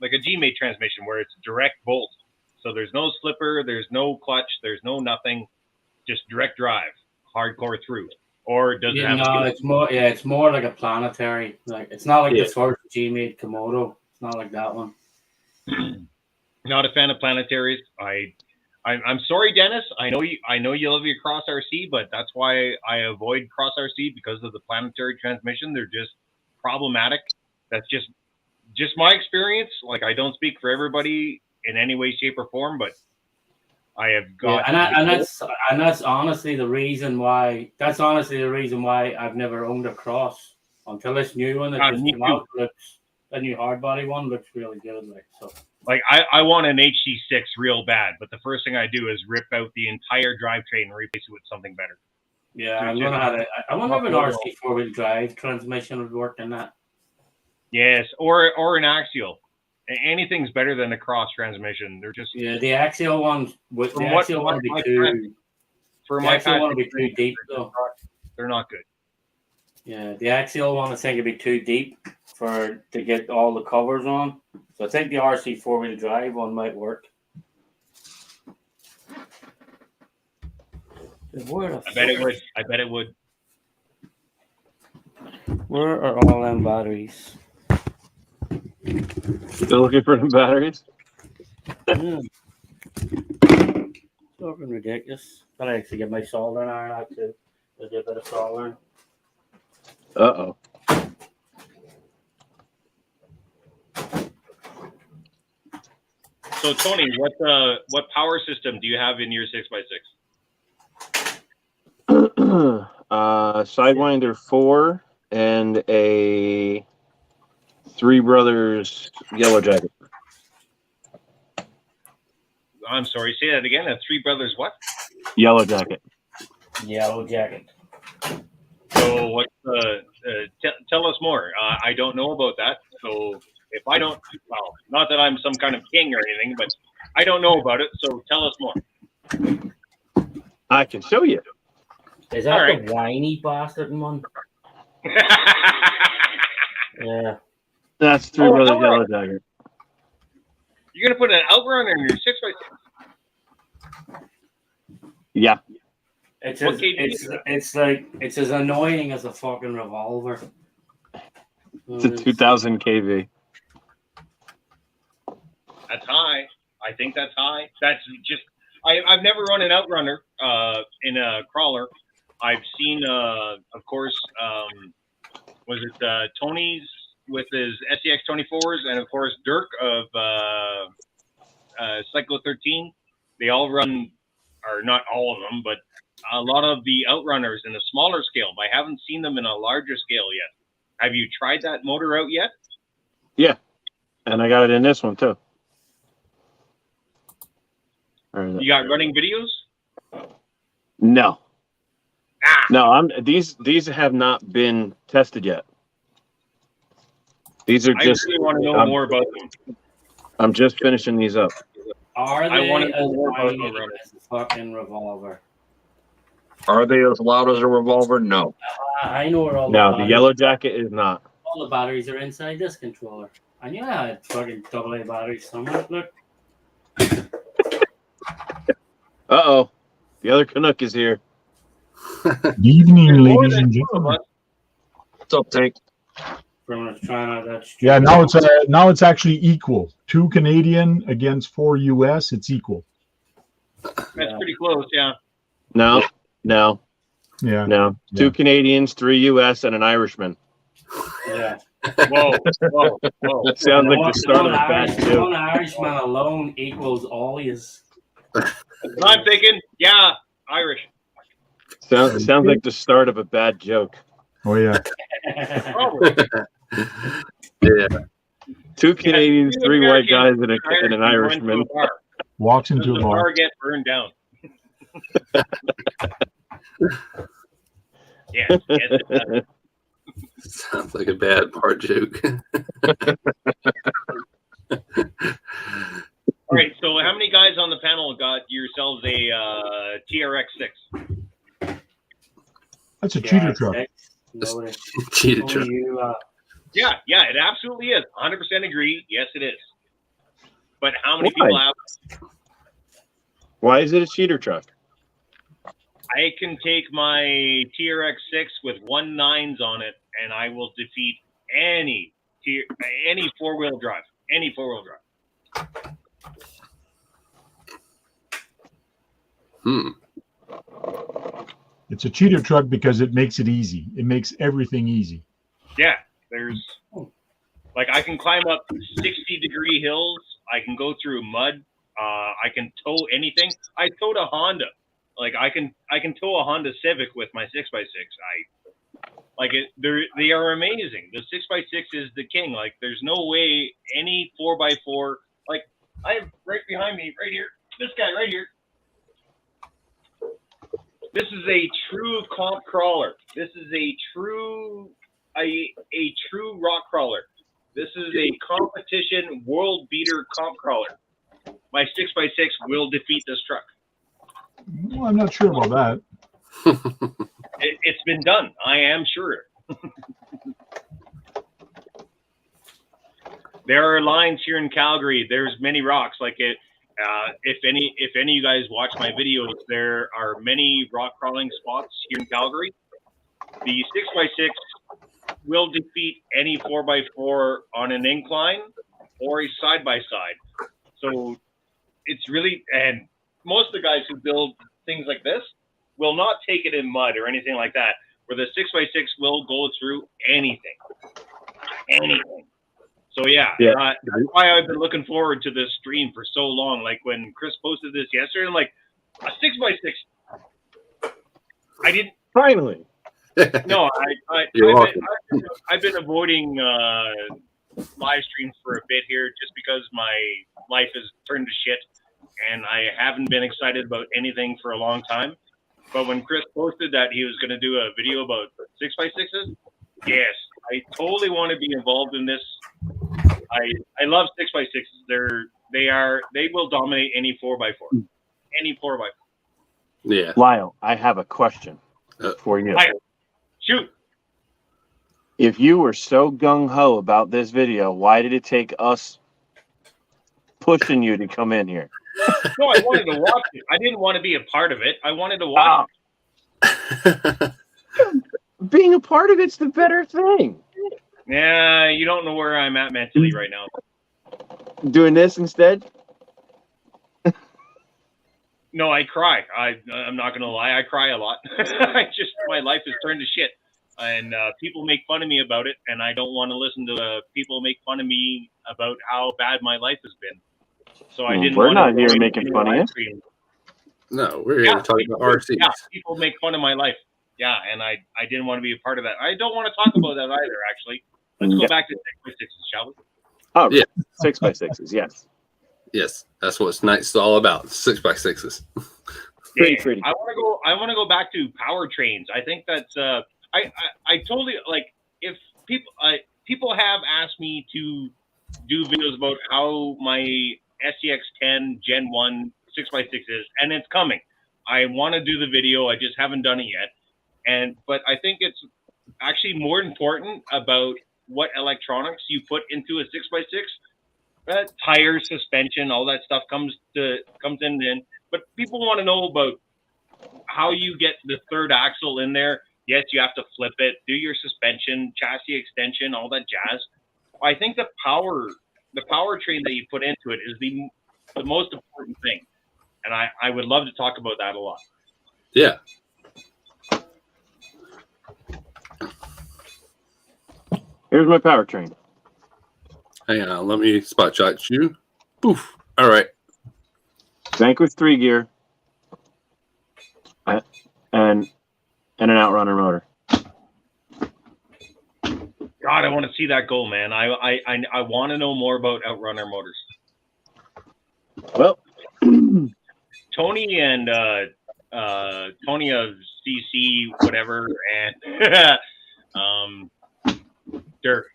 like a G-made transmission where it's direct bolt? So there's no slipper, there's no clutch, there's no nothing, just direct drive, hardcore through. Or does it have? No, it's more. Yeah, it's more like a planetary. Like it's not like Yeah. the first G-made Komodo. It's not like that one. Not a fan of planetaries. I'm sorry, Dennis. I know you love your Cross RC, but that's why I avoid Cross RC because of the planetary transmission. They're just problematic. That's just my experience. Like I don't speak for everybody in any way, shape, or form, but I have got. And that's honestly the reason why. That's honestly the reason why I've never owned a cross until this new one that just came out. The new hard body one looks really good. Like I want an HD6 real bad, but the first thing I do is rip out the entire drivetrain and replace it with something better. Yeah, I wonder if an RC 4-wheel drive transmission would work in that. Yes, or an axial. Anything's better than a cross transmission. They're just the axial ones. The axial one would be too. For my axial one would be too deep though. They're not good. Yeah, the axial one I think would be too deep to get all the covers on. So I think the RC 4-wheel drive one might work. I bet it would. Where are all them batteries? Still looking for the batteries? Yeah. Fucking ridiculous. Gotta actually get my soldering iron out too. There's a bit of soldering. Uh-oh. So Tony, what power system do you have in your 6x6? Sidewinder 4 and a Three Brothers Yellow Jacket. I'm sorry, say that again. A Three Brothers what? Yellow Jacket. Yellow Jacket. So what? Tell us more. I don't know about that. So if I don't, well, not that I'm some kind of king or anything, but I don't know about it. So tell us more. I can show you. Is that the whiny bastard one? Yeah. That's Three Brothers Yellow Jacket. You're gonna put an outrunner in your 6x6? Yeah. It's as annoying as a fucking revolver. It's a 2000 kV. That's high. I think that's high. That's just. I've never run an outrunner in a crawler. I've seen, of course, was it Tony's with his SEX 24s, and of course Dirk of Cyclo 13. They all run, or not all of them, but a lot of the outrunners in a smaller scale. But I haven't seen them in a larger scale yet. Have you tried that motor out yet? Yeah, and I got it in this one too. You got running videos? No. No, these have not been tested yet. These are just. I really want to know more about them. I'm just finishing these up. Are they I want to know as more about whiny them. as a fucking revolver? Are they as loud as a revolver? No. I know where all No, the Yellow Jacket is not. All the batteries are inside this controller. I knew I had fucking AA batteries somewhere. Look. Uh-oh. The other Canuck is here. Good evening, ladies and gentlemen. What's up, Tank? Yeah, now it's actually equal. 2 Canadian against 4 US. It's equal. That's pretty close, yeah. No. Yeah. 2 Canadians, 3 US, and an Irishman. Yeah. Whoa. That sounds like the start of a bad joke. One Irishman alone equals all his. I'm thinking, yeah, Irish. Sounds like the start of a bad joke. Oh, yeah. Yeah. 2 Canadians, 3 white guys, and an Irishman. Walks into a bar. Car get burned down. Yeah. Sounds like a bad bar joke. All right, so how many guys on the panel got yourselves a TRX6? That's a cheater truck. Cheater truck. Yeah, it absolutely is. 100% agree. Yes, it is. But how many people have it? Why is it a cheater truck? I can take my TRX6 with 1.9s on it, and I will defeat any four-wheel drive. Any four-wheel drive. It's a cheater truck because it makes it easy. It makes everything easy. Yeah, there's like I can climb up 60-degree hills I can go through mud. I can tow anything. I towed a Honda. Like I can tow a Honda Civic with my 6x6. They are amazing. The 6x6 is the king. Like there's no way any 4x4. Like I have right behind me, right here, this guy right here. This is a true comp crawler. This is a true rock crawler. This is a competition world beater comp crawler. My 6x6 will defeat this truck. Well, I'm not sure about that. It's been done. I am sure. There are lines here in Calgary. There's many rocks. Like it. If any of you guys watch my videos, there are many rock crawling spots here in Calgary. The 6x6 will defeat any 4x4 on an incline or a side-by-side. So it's really, and most of the guys who build things like this will not take it in mud or anything like that, where the 6x6 will go through anything. Anything. So yeah. That's why I've been looking forward to this stream for so long. Like when Chris posted this yesterday, I'm like, a 6x6. I didn't. Finally. No, I've been avoiding live streams for a bit here just because my life has turned to shit, and I haven't been excited about anything for a long time. But when Chris posted that he was going to do a video about 6x6s, yes, I totally want to be involved in this. I love 6x6s. They will dominate any 4x4. Any 4x4. Yeah. Lyle, I have a question for you. Shoot. If you were so gung-ho about this video, why did it take us pushing you to come in here? No, I wanted to watch it. I didn't want to be a part of it. I wanted to watch it. Being a part of it's the better thing. Yeah, you don't know where I'm at mentally right now. Doing this instead? No, I cry. I'm not gonna lie. I cry a lot. My life has turned to shit, and people make fun of me about it, and I don't want to listen to people make fun of me about how bad my life has been. So I didn't. We're not here making fun of you. No, we're here to talk about RCs. Yeah, people make fun of my life. Yeah, and I didn't want to be a part of that. I don't want to talk about that either. Actually, let's go back to 6x6s, shall we? Oh yeah, 6x6s. Yes. Yes, that's what tonight's all about. 6x6s. Pretty. I want to go back to powertrains. I think that's I totally like if people have asked me to do videos about how my SCX10 Gen 1 6x6 is, and it's coming. I want to do the video. I just haven't done it yet. But I think it's actually more important about what electronics you put into a 6x6. Tires, suspension, all that stuff comes in. But people want to know about how you get the third axle in there. Yes, you have to flip it, do your suspension, chassis extension, all that jazz. I think the powertrain that you put into it is the most important thing. And I would love to talk about that a lot. Yeah. Here's my powertrain. Hang on, let me spot shot you. Poof. All right. Vanquish 3 gear and an outrunner motor. God, I want to see that go, man. I want to know more about outrunner motors. Well, Tony and Tony of CC whatever and Dirk.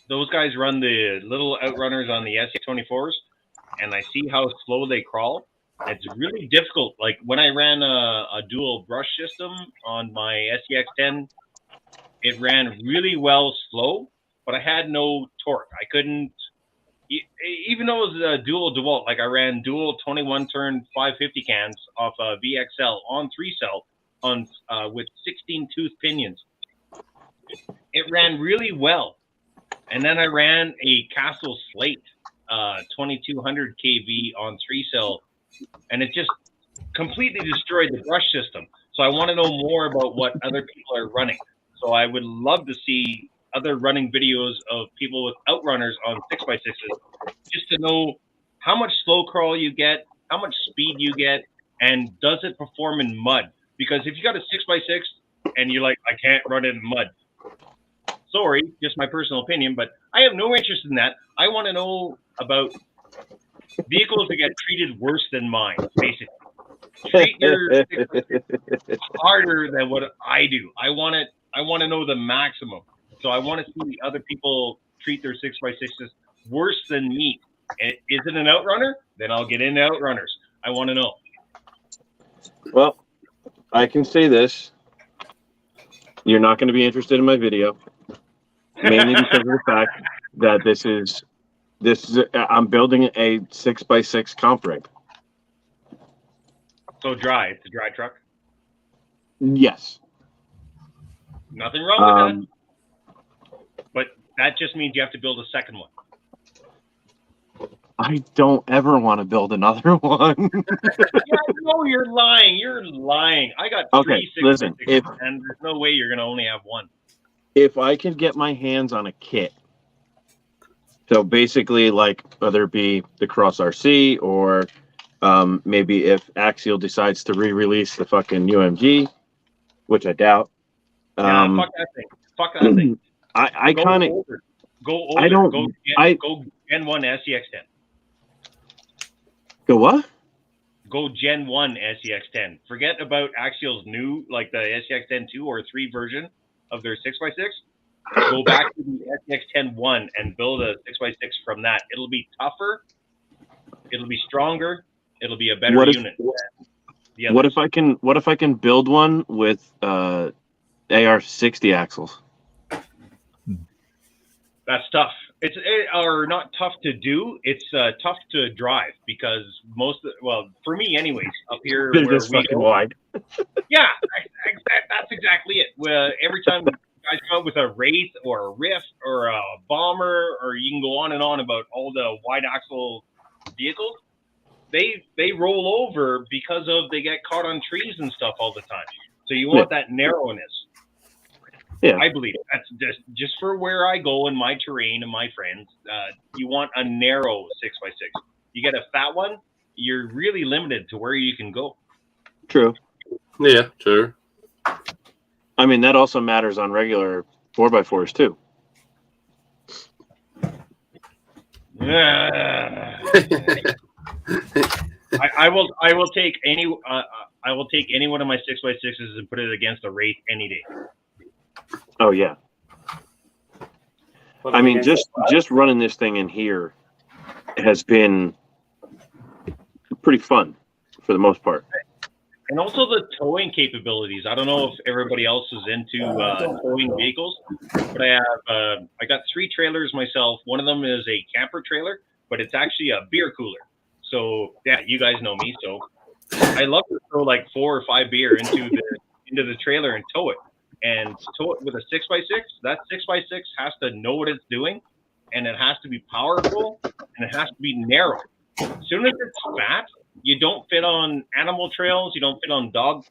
Those guys run the little outrunners on the SC24s, and I see how slow they crawl. It's really difficult. Like when I ran a dual brush system on my SCX10, it ran really well slow, but I had no torque. I couldn't, even though it was a dual DeWalt, like I ran dual 21-turn 550 cans off a VXL on 3-cell on with 16-tooth pinions. It ran really well. And then I ran a Castle Slate 2200 kV on 3-cell, and it just completely destroyed the brush system. So I want to know more about what other people are running. So I would love to see other running videos of people with outrunners on 6x6s, just to know how much slow crawl you get, how much speed you get, and does it perform in mud? Because if you got a 6x6 and you're like, I can't run it in mud, sorry, just my personal opinion, but I have no interest in that. I want to know about vehicles that get treated worse than mine, basically. Treat your 6x6 harder than what I do. I want to know the maximum. So I want to see other people treat their 6x6s worse than me. And is it an outrunner? Then I'll get into outrunners. I want to know. Well, I can say this. You're not going to be interested in my video. Mainly because of the fact that this is I'm building a 6x6 comp rig. So dry. It's a dry truck. Yes. Nothing wrong with that. But that just means you have to build a second one. I don't ever want to build another one. Yeah, no, you're lying. You're lying. I got three 6x6s, and there's no way you're going to only have one. If I can get my hands on a kit, so basically, like whether it be the Cross RC or maybe if Axial decides to re-release the fucking UMG, which I doubt. Fuck that thing. Fuck that thing. I kind of go older. I don't. Go Gen 1 SCX10. Go what? Go Gen 1 SCX10. Forget about Axial's new, like the SCX10 2 or 3 version of their 6x6. Go back to the SCX10 1 and build a 6x6 from that. It'll be tougher. It'll be stronger. It'll be a better unit. What if I can build one with AR60 axles? That's tough. It's not tough to do. It's tough to drive because for me anyways, up here They're where just we fucking go, wide. Yeah, that's exactly it. Every time guys come out with a Wraith or a Rift or a Bomber, or you can go on and on about all the wide axle vehicles, they roll over because they get caught on trees and stuff all the time. So you want that narrowness. Yeah, I believe that's just for where I go in my terrain and my friends. You want a narrow 6x6. You get a fat one, you're really limited to where you can go. True. Yeah, sure. I mean, that also matters on regular 4x4s too. I will take any one of my 6x6s and put it against a Wraith any day. Oh yeah. I mean, just running this thing in here has been pretty fun for the most part. And also the towing capabilities. I don't know if everybody else is into towing vehicles, but I got 3 trailers myself. One of them is a camper trailer, but it's actually a beer cooler. So yeah, you guys know me. So I love to throw like 4 or 5 beer into the trailer and tow it. And tow it with a 6x6. That 6x6 has to know what it's doing, and it has to be powerful, and it has to be narrow. As soon as it's fat, you don't fit on animal trails, you don't fit on dog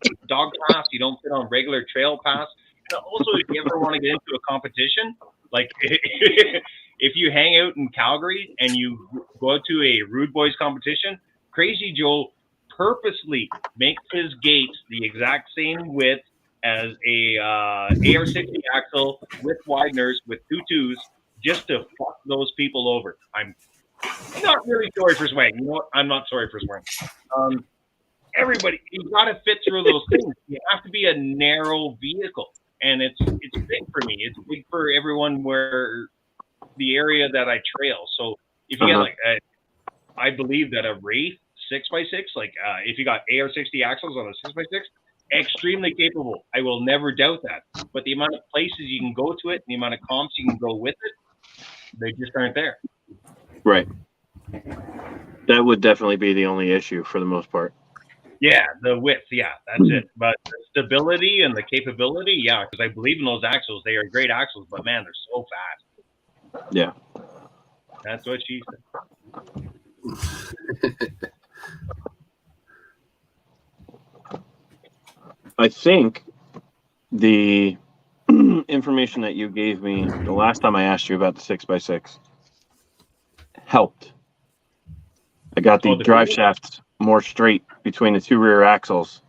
paths, you don't fit on regular trail paths. And also, if you ever want to get into a competition, like if you hang out in Calgary and you go to a Rude Boys competition, Crazy Joe purposely makes his gates the exact same width as a AR60 axle with wideners with 2 2s just to fuck those people over. I'm not really sorry for swearing. You know what? I'm not sorry for swearing. Everybody, you've got to fit through those things. You have to be a narrow vehicle, and it's big for me. It's big for everyone where the area that I trail. So if you get I believe that a Wraith 6x6, if you got AR60 axles on a 6x6. Extremely capable. I will never doubt that. But the amount of places you can go to it, the amount of comps you can go with it, they just aren't there. Right. That would definitely be the only issue for the most part. Yeah, the width. Yeah, that's it. But the stability and the capability, yeah, because I believe in those axles. They are great axles, but man, they're so fast. Yeah. That's what she said. I think the information that you gave me the last time I asked you about the 6x6 helped. I got the drive shafts more straight between the two rear axles.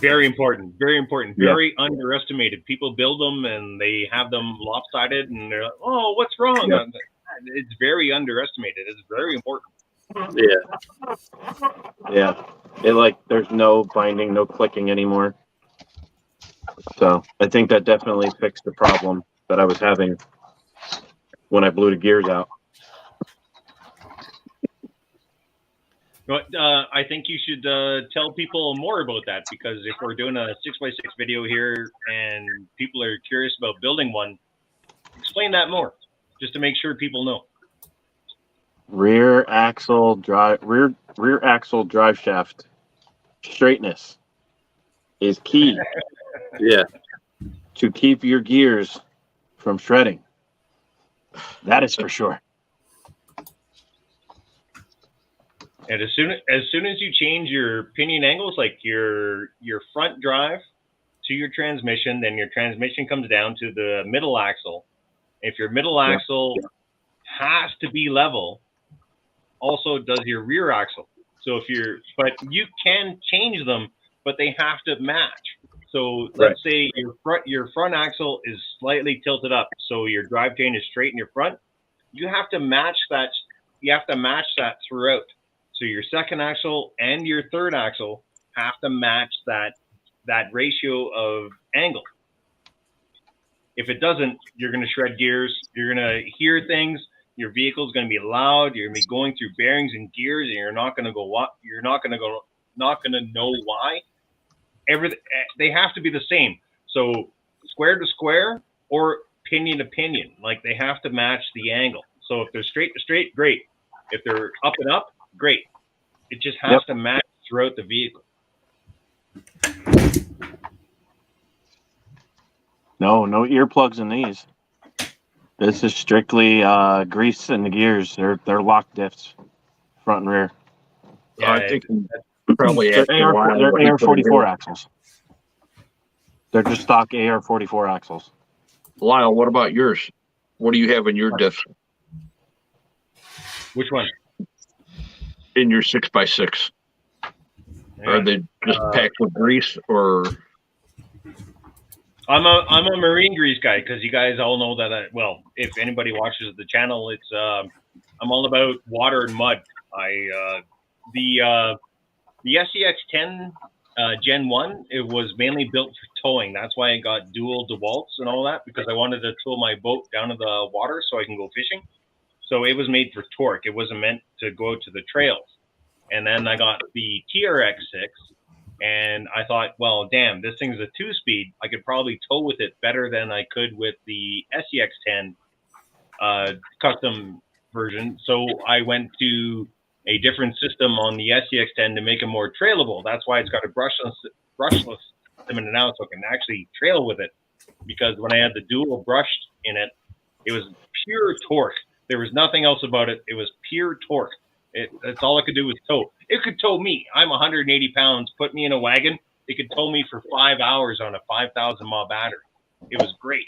Very important. Very important. Yeah. Very underestimated. People build them and they have them lopsided, and they're like, "Oh, what's wrong?" Yeah. It's very underestimated. It's very important. Yeah. Yeah. It there's no binding, no clicking anymore. So I think that definitely fixed the problem that I was having when I blew the gears out. But I think you should tell people more about that, because if we're doing a 6x6 video here and people are curious about building one, explain that more, just to make sure people know. Rear axle drive shaft straightness is key Yeah. to keep your gears from shredding. That is for sure. And as soon as you change your pinion angles, like your front drive to your transmission, then your transmission comes down to the middle axle. If your middle axle has to be level, also does your rear axle. So but you can change them, but they have to match. So let's say your front axle is slightly tilted up, so your drivetrain is straight in your front. You have to match that. You have to match that throughout. So your second axle and your third axle have to match that ratio of angle. If it doesn't, you're going to shred gears. You're going to hear things. Your vehicle is going to be loud. You're going to be going through bearings and gears, and you're not going to know why. They have to be the same. So square to square or pinion to pinion, like they have to match the angle. So if they're straight to straight, great. If they're up and up, great. It just has to match throughout the vehicle. No earplugs in these. This is strictly grease in the gears. They're lock diffs, front and rear. Yeah, I think probably They're after a while, they're what he put in AR44 here- axles. They're just stock AR44 axles. Lyle, what about yours? What do you have in your diff? Which one? In your 6x6? Are they just packed with grease, or? I'm a marine grease guy, because you guys all know that. If anybody watches the channel, it's I'm all about water and mud. The SCX10 Gen 1, it was mainly built for towing. That's why I got dual DeWalt's and all that, because I wanted to tow my boat down to the water so I can go fishing. So it was made for torque. It wasn't meant to go to the trails. And then I got the TRX6, and I thought, well, damn, this thing's a 2-speed. I could probably tow with it better than I could with the SCX10 custom version. So I went to a different system on the SCX10 to make it more trailable. That's why it's got a brushless system in it now, so I can actually trail with it. Because when I had the dual brushed in it, it was pure torque. There was nothing else about it. It was pure torque. That's all it could do was tow. It could tow me. I'm 180 pounds. Put me in a wagon. It could tow me for 5 hours on a 5,000 mAh battery. It was great.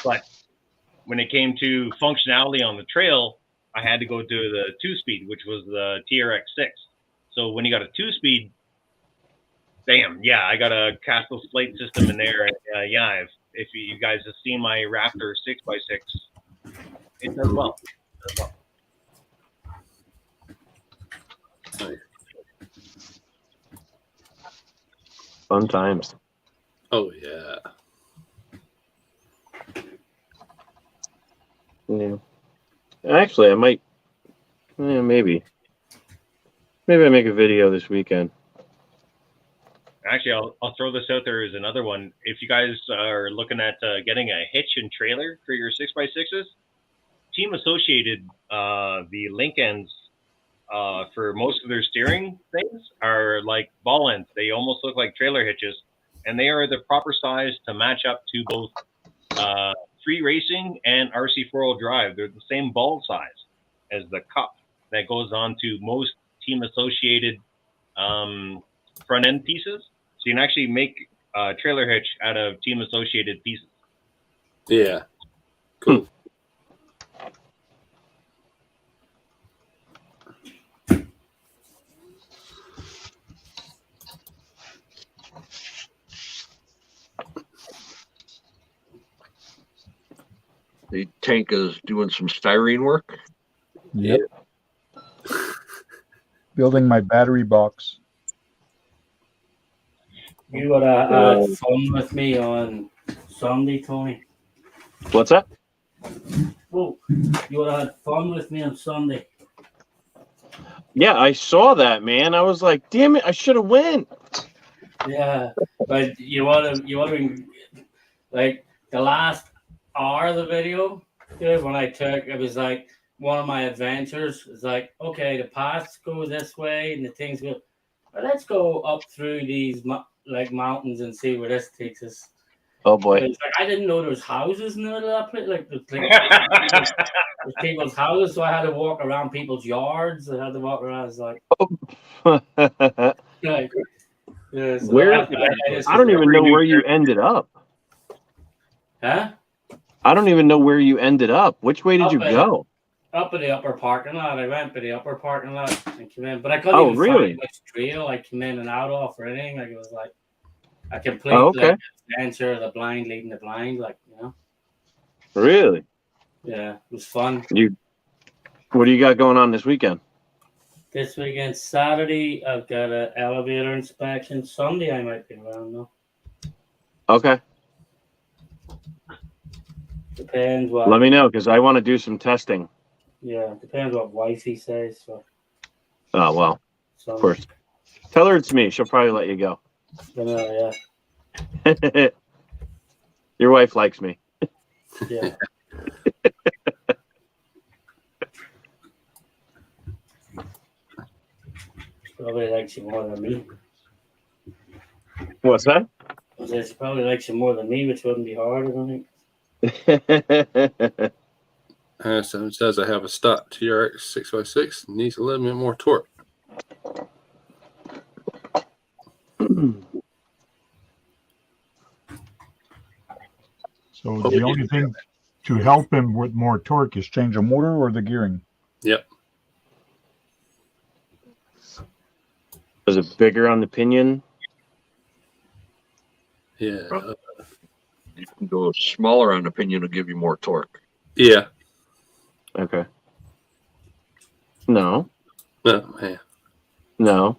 But when it came to functionality on the trail, I had to go to the 2-speed, which was the TRX6. So when you got a 2-speed, bam, yeah, I got a Castle Slate system in there. And if you guys have seen my Raptor 6x6, it does well. It does well. Fun times. Oh yeah. Yeah. Actually, I might. Maybe I make a video this weekend. Actually, I'll throw this out there as another one. If you guys are looking at getting a hitch and trailer for your 6x6s, Team Associated, the link ends for most of their steering things are like ball ends. They almost look like trailer hitches, and they are the proper size to match up to both free racing and RC 4-wheel drive. They're the same ball size as the cup that goes on to most Team Associated front end pieces. So you can actually make a trailer hitch out of Team Associated pieces. Yeah. Cool. The tank is doing some styrene work. Yep. Building my battery box. You would have had fun with me on Sunday, Tony. What's that? Oh, you would have had fun with me on Sunday. Yeah, I saw that, man. I was like, damn it, I should have went. Yeah, but you would have been like the last hour of the video, dude, when I took it was like one of my adventures. It's like, okay, the paths go this way and the things go. But let's go up through these mountains and see where this takes us. Oh boy. It's like, I didn't know there was houses in the middle of that place. Like, there's people's houses, so I had to walk around people's yards. I had to walk around. It's like, like yeah, so Where? I don't even know where you ended up. Huh? I don't even know where you ended up. Which way did you go? Up in the upper parking lot. I went to the upper parking lot and came in, but I couldn't even find which trail I came in and out of or anything. Like, it was like a complete like adventure of the blind leading the blind, like, you know. Really? Yeah, it was fun. What do you got going on this weekend? This weekend, Saturday, I've got an elevator inspection. Sunday, I might be around though. Okay. Depends what. Let me know, because I want to do some testing. Yeah, depends what wifey says. So. Oh, well, of course. Tell her it's me. She'll probably let you go. Yeah. Your wife likes me. Yeah. Probably likes you more than me. What's that? I said she probably likes you more than me, which wouldn't be hard, I don't think. So it says I have a stock TRX 6x6, needs a little bit more torque. So the only thing to help him with more torque is change the motor or the gearing. Yep. Is it bigger on the pinion? Yeah. You can go smaller on the pinion to give you more torque. Yeah. Okay. No. No, yeah. No.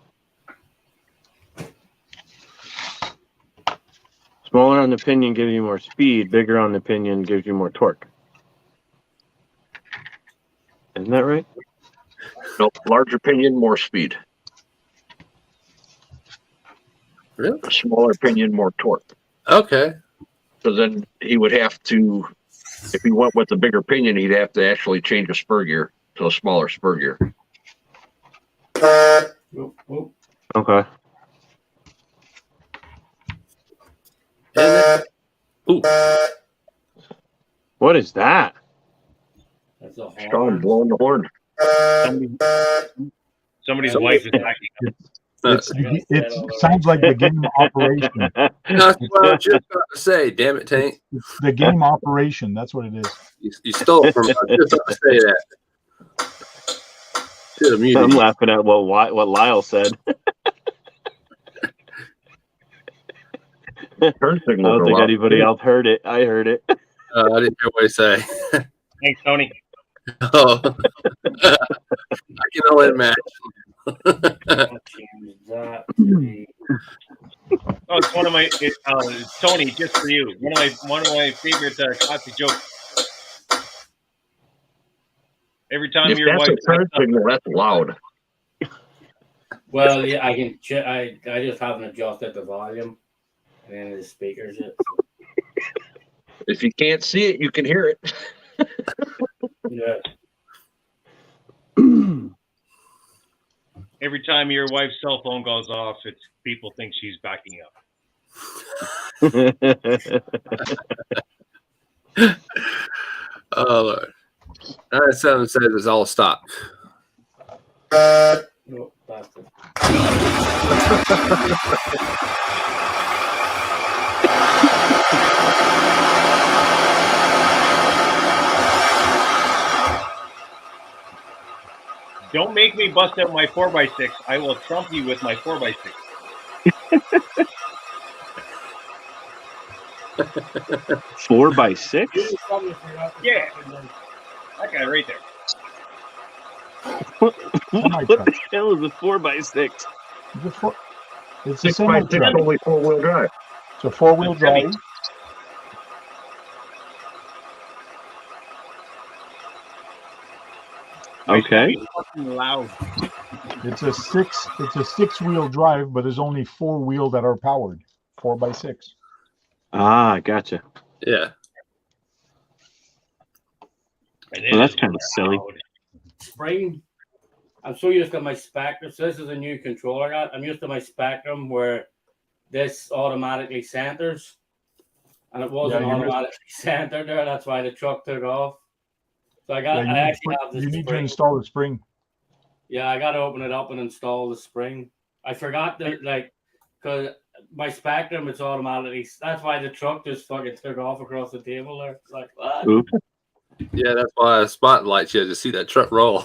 Smaller on the pinion gives you more speed. Bigger on the pinion gives you more torque. Isn't that right? Nope. Larger pinion, more speed. Really? Smaller pinion, more torque. Okay. So then he would have to, if he went with the bigger pinion, he'd have to actually change a spur gear to a smaller spur gear. Okay. Ooh. What is that? That's a Sean blowing the horn. Somebody's wife is acting up. It sounds like the game operation. That's what I was just about to say. Damn it, Tank. It's the game operation. That's what it is. You stole it from me. I was just about to say that. Should have muted I'm you. laughing at what Lyle said. Turn I signals don't are think loud. anybody else heard it. I heard it. I didn't hear what he say. Thanks, Tony. Oh. I can only imagine. Oh, it's one of my Tony, just for you. One of my favorite classic jokes. Every time If your that's wife a turn signal, that's loud. Well, yeah, I can. I just haven't adjusted the volume and the speakers yet. If you can't see it, you can hear it. Yeah. Every time your wife's cell phone goes off, it's people think she's backing up. Oh, Lord. 9-7 says it's all stock. No, that's it. Don't make me bust out my 4x6. I will trump you with my 4x6. 4x6? Yeah. That guy right there. What Semi the truck. hell is a 4x6? It's a 6x6 semi truck. only 4-wheel drive. It's a 4-wheel A semi. drive. Okay. Fucking loud. It's a 6-wheel drive, but there's only 4 wheel that are powered. 4x6. Ah, gotcha. Yeah. And Well, that's it is kind of silly. loud. Spring. I'm so used to my Spectrum. So this is a new controller I got. I'm used to my Spectrum where this automatically centers, and it wasn't Yeah, you automatically centered there. That's why the truck took off. So I Yeah, actually have this you need to spring. install the spring. Yeah, I got to open it up and install the spring. I forgot that, because my Spectrum, it's automatically. That's why the truck just fucking took off across the table there. It's like, what? Oops. Yeah, that's why I spotlight you to see that truck roll.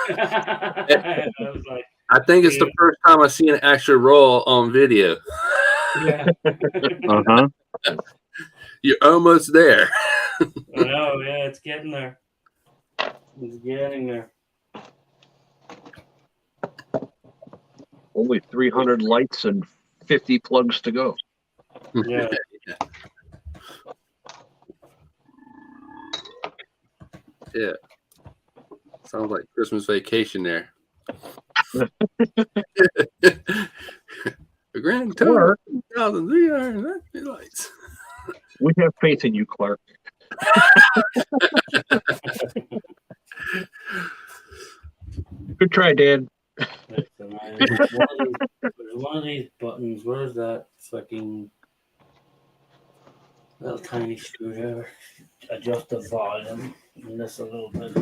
I was like, I think it's the first time I've seen an actual roll on video. yeah. Uh-huh. You're almost there. I know, yeah, it's getting there. It's getting there. Only 300 lights and 50 plugs to go. Yeah. Yeah. Sounds like Christmas vacation there. A grand total Or 2,390 lights. we have faith in you, Clark. Good try, Dan. There's one of these buttons. Where's that fucking little tiny screwdriver? Adjust the volume in this a little bit.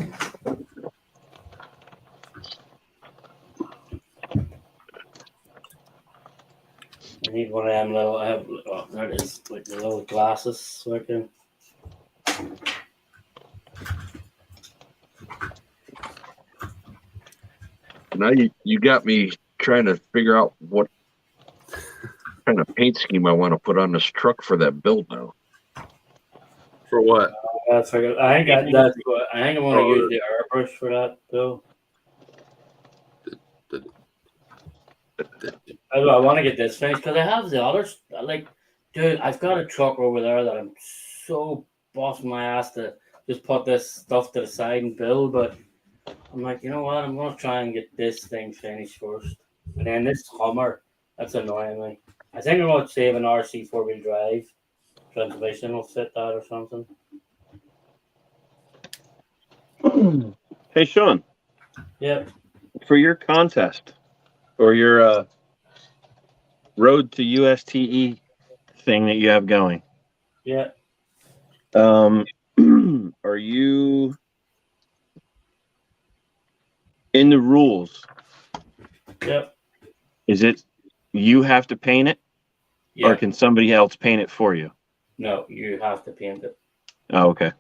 I need one of them little. Oh, there it is, like the little glasses, so I can. Now you got me trying to figure out what kind of paint scheme I want to put on this truck for that build now. For what? I think I think I want to use the airbrush for that though. I want to get this finished because I have the others. Like, dude, I've got a truck over there that I'm so busting my ass to just put this stuff to the side and build. But I'm like, you know what? I'm going to try and get this thing finished first. And then this Hummer, that's annoying me. I think I'm going to save an RC 4-wheel drive. Transmission will fit that or something. Hey, Sean, Yep. for your contest or your road to USTE thing that you have going, Yeah. are you in the rules? Yep. Is it you have to paint it, Yeah. or can somebody else paint it for you? No, you have to paint it. Oh, okay.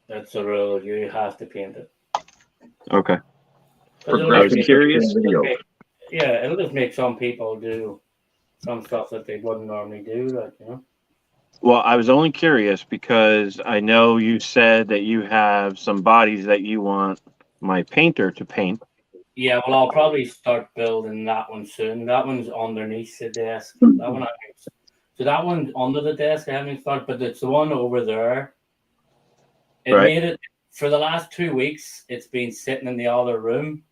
That's the rule. You have to paint it. Okay. Because I was curious. Yeah, it'll just make some people do some stuff that they wouldn't normally do, like, you know. Well, I was only curious because I know you said that you have some bodies that you want my painter to paint. Yeah, well, I'll probably start building that one soon. That one's underneath the desk. That one, so that one's under the desk. I haven't started, but it's the one over there. It Right. made it for the last 2 weeks. It's been sitting in the other room,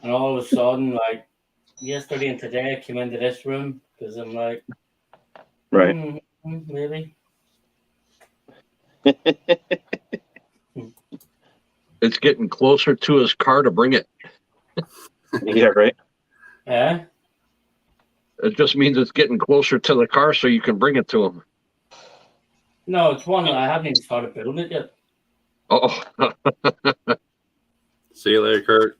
and all of a sudden, like yesterday and today, I came into this room because I'm like, Right. Maybe. It's getting closer to his car to bring it. Yeah, right. Yeah. It just means it's getting closer to the car so you can bring it to him. No, it's one I haven't even started building it yet. Oh. See you later, Kurt.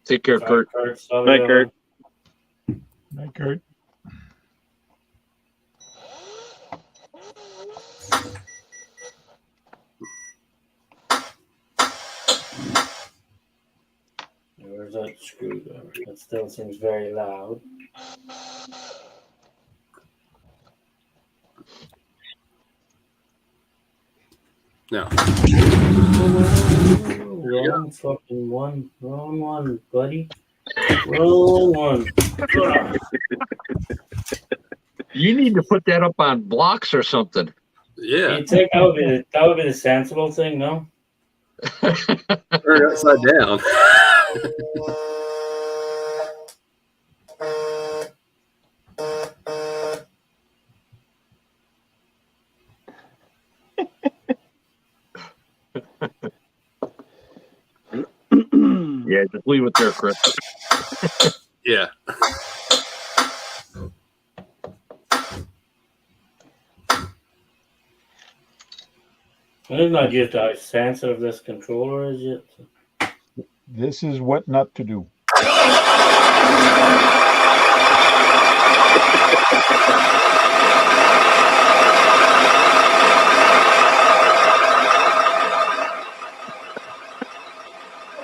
Take care, Kurt. Bye, Kurt. Hi, Kurt. without the screwdriver. That still seems very loud. Now, Wrong fucking one. Wrong one, buddy. Wrong one. Ugh. You need to put that up on blocks or something. yeah, You think that would be the sensible thing, no? turn it upside down. Yeah, just leave it there, Chris. Yeah. It's not just how sensitive this controller is yet. This is what not to do. I'm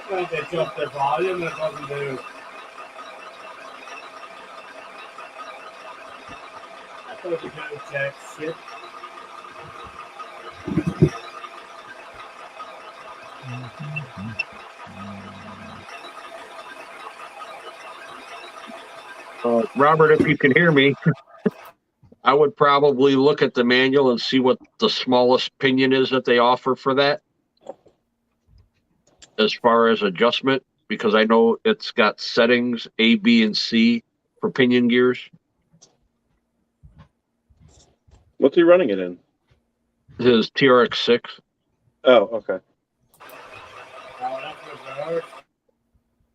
trying to adjust the volume, it doesn't do. I thought you could check shit. Robert, if you can hear me, I would probably look at the manual and see what the smallest pinion is that they offer for that as far as adjustment, because I know it's got settings A, B, and C for pinion gears. What's he running it in? His TRX6. Oh, okay.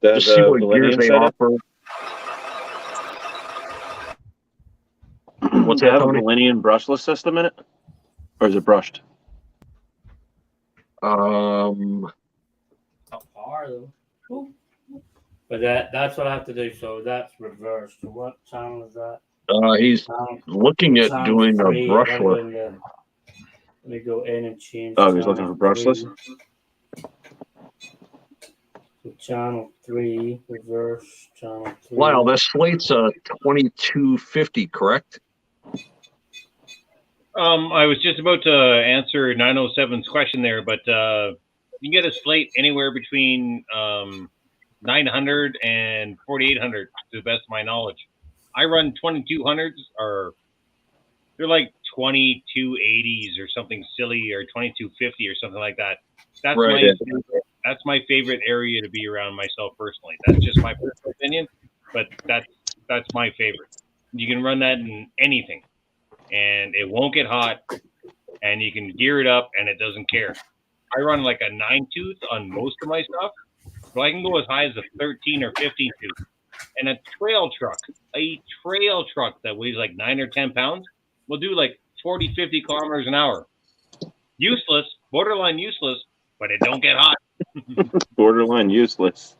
Just see what gears they offer. What's that? Have a Millennium brushless system in it, or is it brushed? Um, Not far though. But that's what I have to do. So that's reversed. So what channel is that? he's looking at Channel doing a 3. brushless. Let me go in and change. Oh, he's looking for brushless. So channel 3, reverse channel 3. Lyle, this slate's a 2250, correct? I was just about to answer 907's question there, but you can get a slate anywhere between 900 and 4800 to the best of my knowledge. I run 2200s, or they're like 2280s or something silly, or 2250 or something like that. That's Right. that's my favorite area to be around myself personally. That's just my personal opinion, but that's my favorite. You can run that in anything, and it won't get hot, and you can gear it up, and it doesn't care. I run like a 9-tooth on most of my stuff, so I can go as high as a 13 or 15 tooth. And a trail truck that weighs like 9 or 10 pounds will do like 40, 50 kilometers an hour. Useless, borderline useless, but it don't get hot. Borderline useless.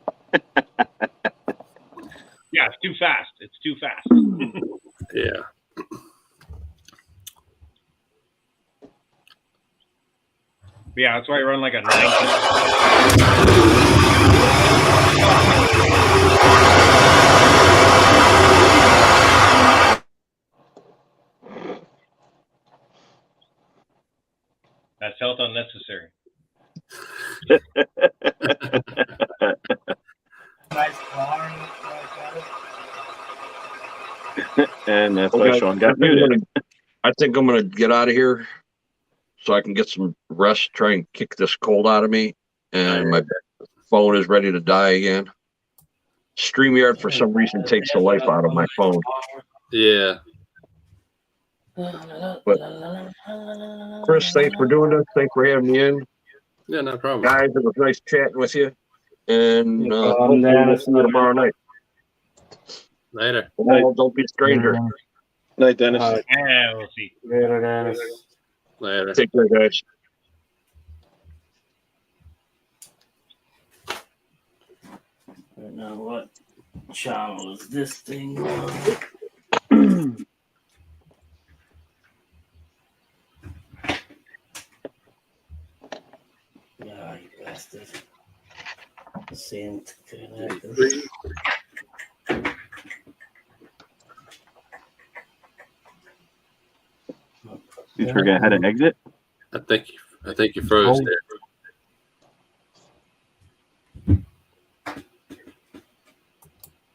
Yeah, it's too fast. It's too fast. Yeah. Yeah, that's why I run like a 9. That's health unnecessary. Nice car. And that's why Sean got muted. I think I'm gonna get out of here so I can get some rest, try and kick this cold out of me. And my phone is ready to die again. StreamYard, for some reason, takes the life out of my phone. Yeah. But Chris, thanks for doing this. Thanks for having me in. Yeah, no problem. Guys, it was nice chatting with you. And hopefully Dennis. we'll see you tomorrow night. Later. Well, don't be a stranger. Night, Dennis. Yeah, we'll see. Later, Dennis. Later. Take care, guys. Right now, what channel is this thing on? Yeah, you bastard. Same connector. You forget how to exit? I think you froze Oh. there.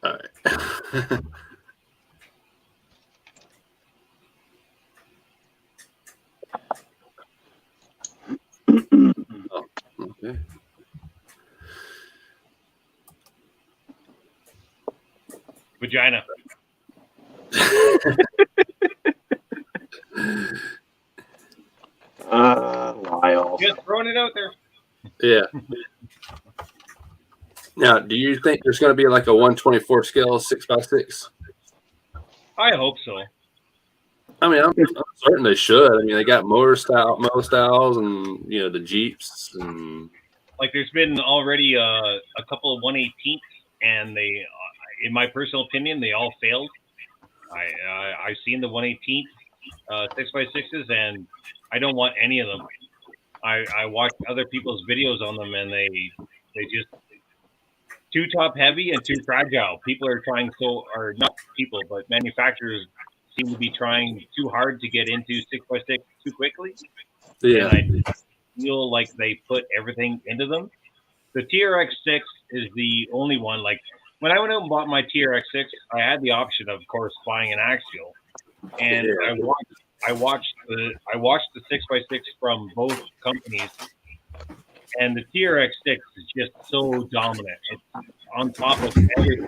All right. Oh, okay. Vagina. Lyle. Just throwing it out there. Yeah. Now, do you think there's going to be like a 124 scale 6x6? I hope so. I mean, I'm certain they should. I mean, they got motor styles, and the Jeeps, and Like there's been already a couple of 118s, and they, in my personal opinion, they all failed. I've seen the 118 6x6s, and I don't want any of them. I watched other people's videos on them, and they just too top heavy and too fragile. People are trying or not people, but manufacturers seem to be trying too hard to get into 6x6 too quickly. yeah, And I feel like they put everything into them. The TRX6 is the only one. Like when I went out and bought my TRX6, I had the option of course, buying an axial, and Yeah. I watched the 6x6 from both companies, and the TRX6 is just so dominant. It's on top of everything.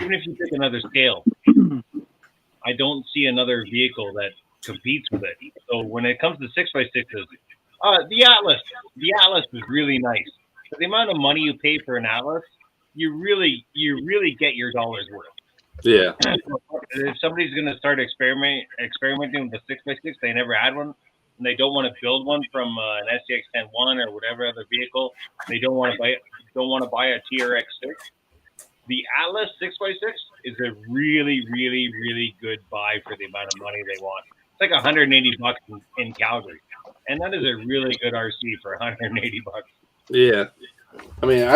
Even if you pick another scale, I don't see another vehicle that competes with it. So when it comes to 6x6s, the Atlas is really nice. For the amount of money you pay for an Atlas, you really get your dollar's worth. yeah, If somebody's going to start experimenting with a 6x6, they never had one, and they don't want to build one from an SCX-10-1 or whatever other vehicle, they don't want to buy a TRX6. The Atlas 6x6 is a really, really, really good buy for the amount of money they want. It's like $180 in Calgary, and that is a really good RC for $180. yeah. I mean,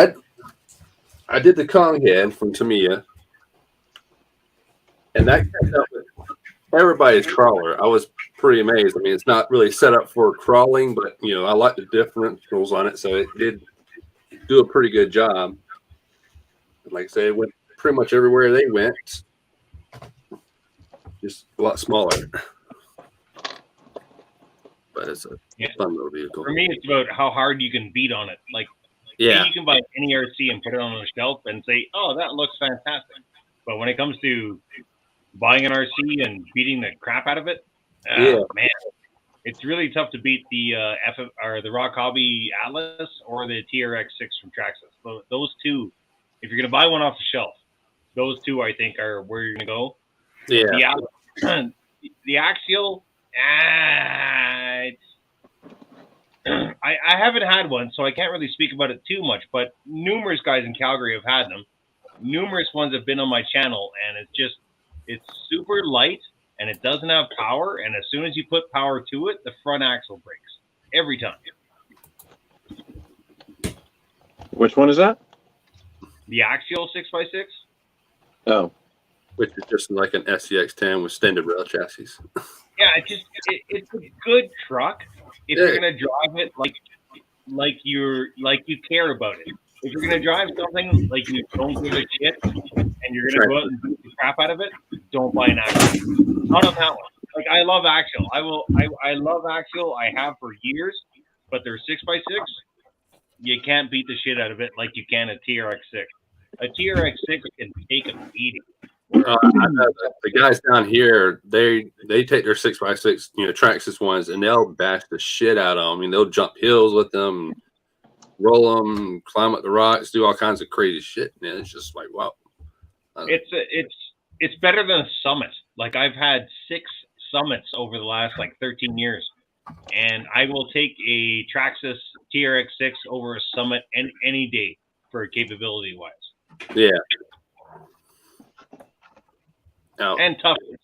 I did the Konghead from Tamiya, and that kept up with everybody's crawler. I was pretty amazed. I mean, it's not really set up for crawling, but I like the differentials on it, so it did do a pretty good job. Like I say, it went pretty much everywhere they went, just a lot smaller. But it's a fun little vehicle. For me, it's about how hard you can beat on it. Like, Yeah, you can buy any RC and put it on a shelf and say, "Oh, that looks fantastic." But when it comes to buying an RC and beating the crap out of it, man, it's really tough to beat the the Rock Hobby Atlas or the TRX6 from Traxxas. So those two, if you're going to buy one off the shelf, those two I think are where you're going to go. yeah. The Axial, I haven't had one, so I can't really speak about it too much, but numerous guys in Calgary have had them. Numerous ones have been on my channel, and it's super light, and it doesn't have power, and as soon as you put power to it, the front axle breaks. Every time. Which one is that? The Axial 6x6? Oh. Which is just like an SCX-10 with standard rail chassis. Yeah, it's a good truck if you're gonna drive it like you care about it. If you're gonna drive something like you don't give a shit and you're gonna go out and beat the crap out of it, don't buy an Axial. Not on that one. Like I love Axial. I love Axial. I have for years, but they're 6x6. You can't beat the shit out of it like you can a TRX6. A TRX6 can take a beating. I know the guys down here, they take their 6x6, Traxxas ones, and they'll bash the shit out of them. I mean, they'll jump hills with them, roll them, climb up the rocks, do all kinds of crazy shit. Man, it's just like wow. It's better than a Summit. Like I've had 6 Summits over the last 13 years, and I will take a Traxxas TRX6 over a Summit any day for capability wise. Yeah. Oh. And toughness.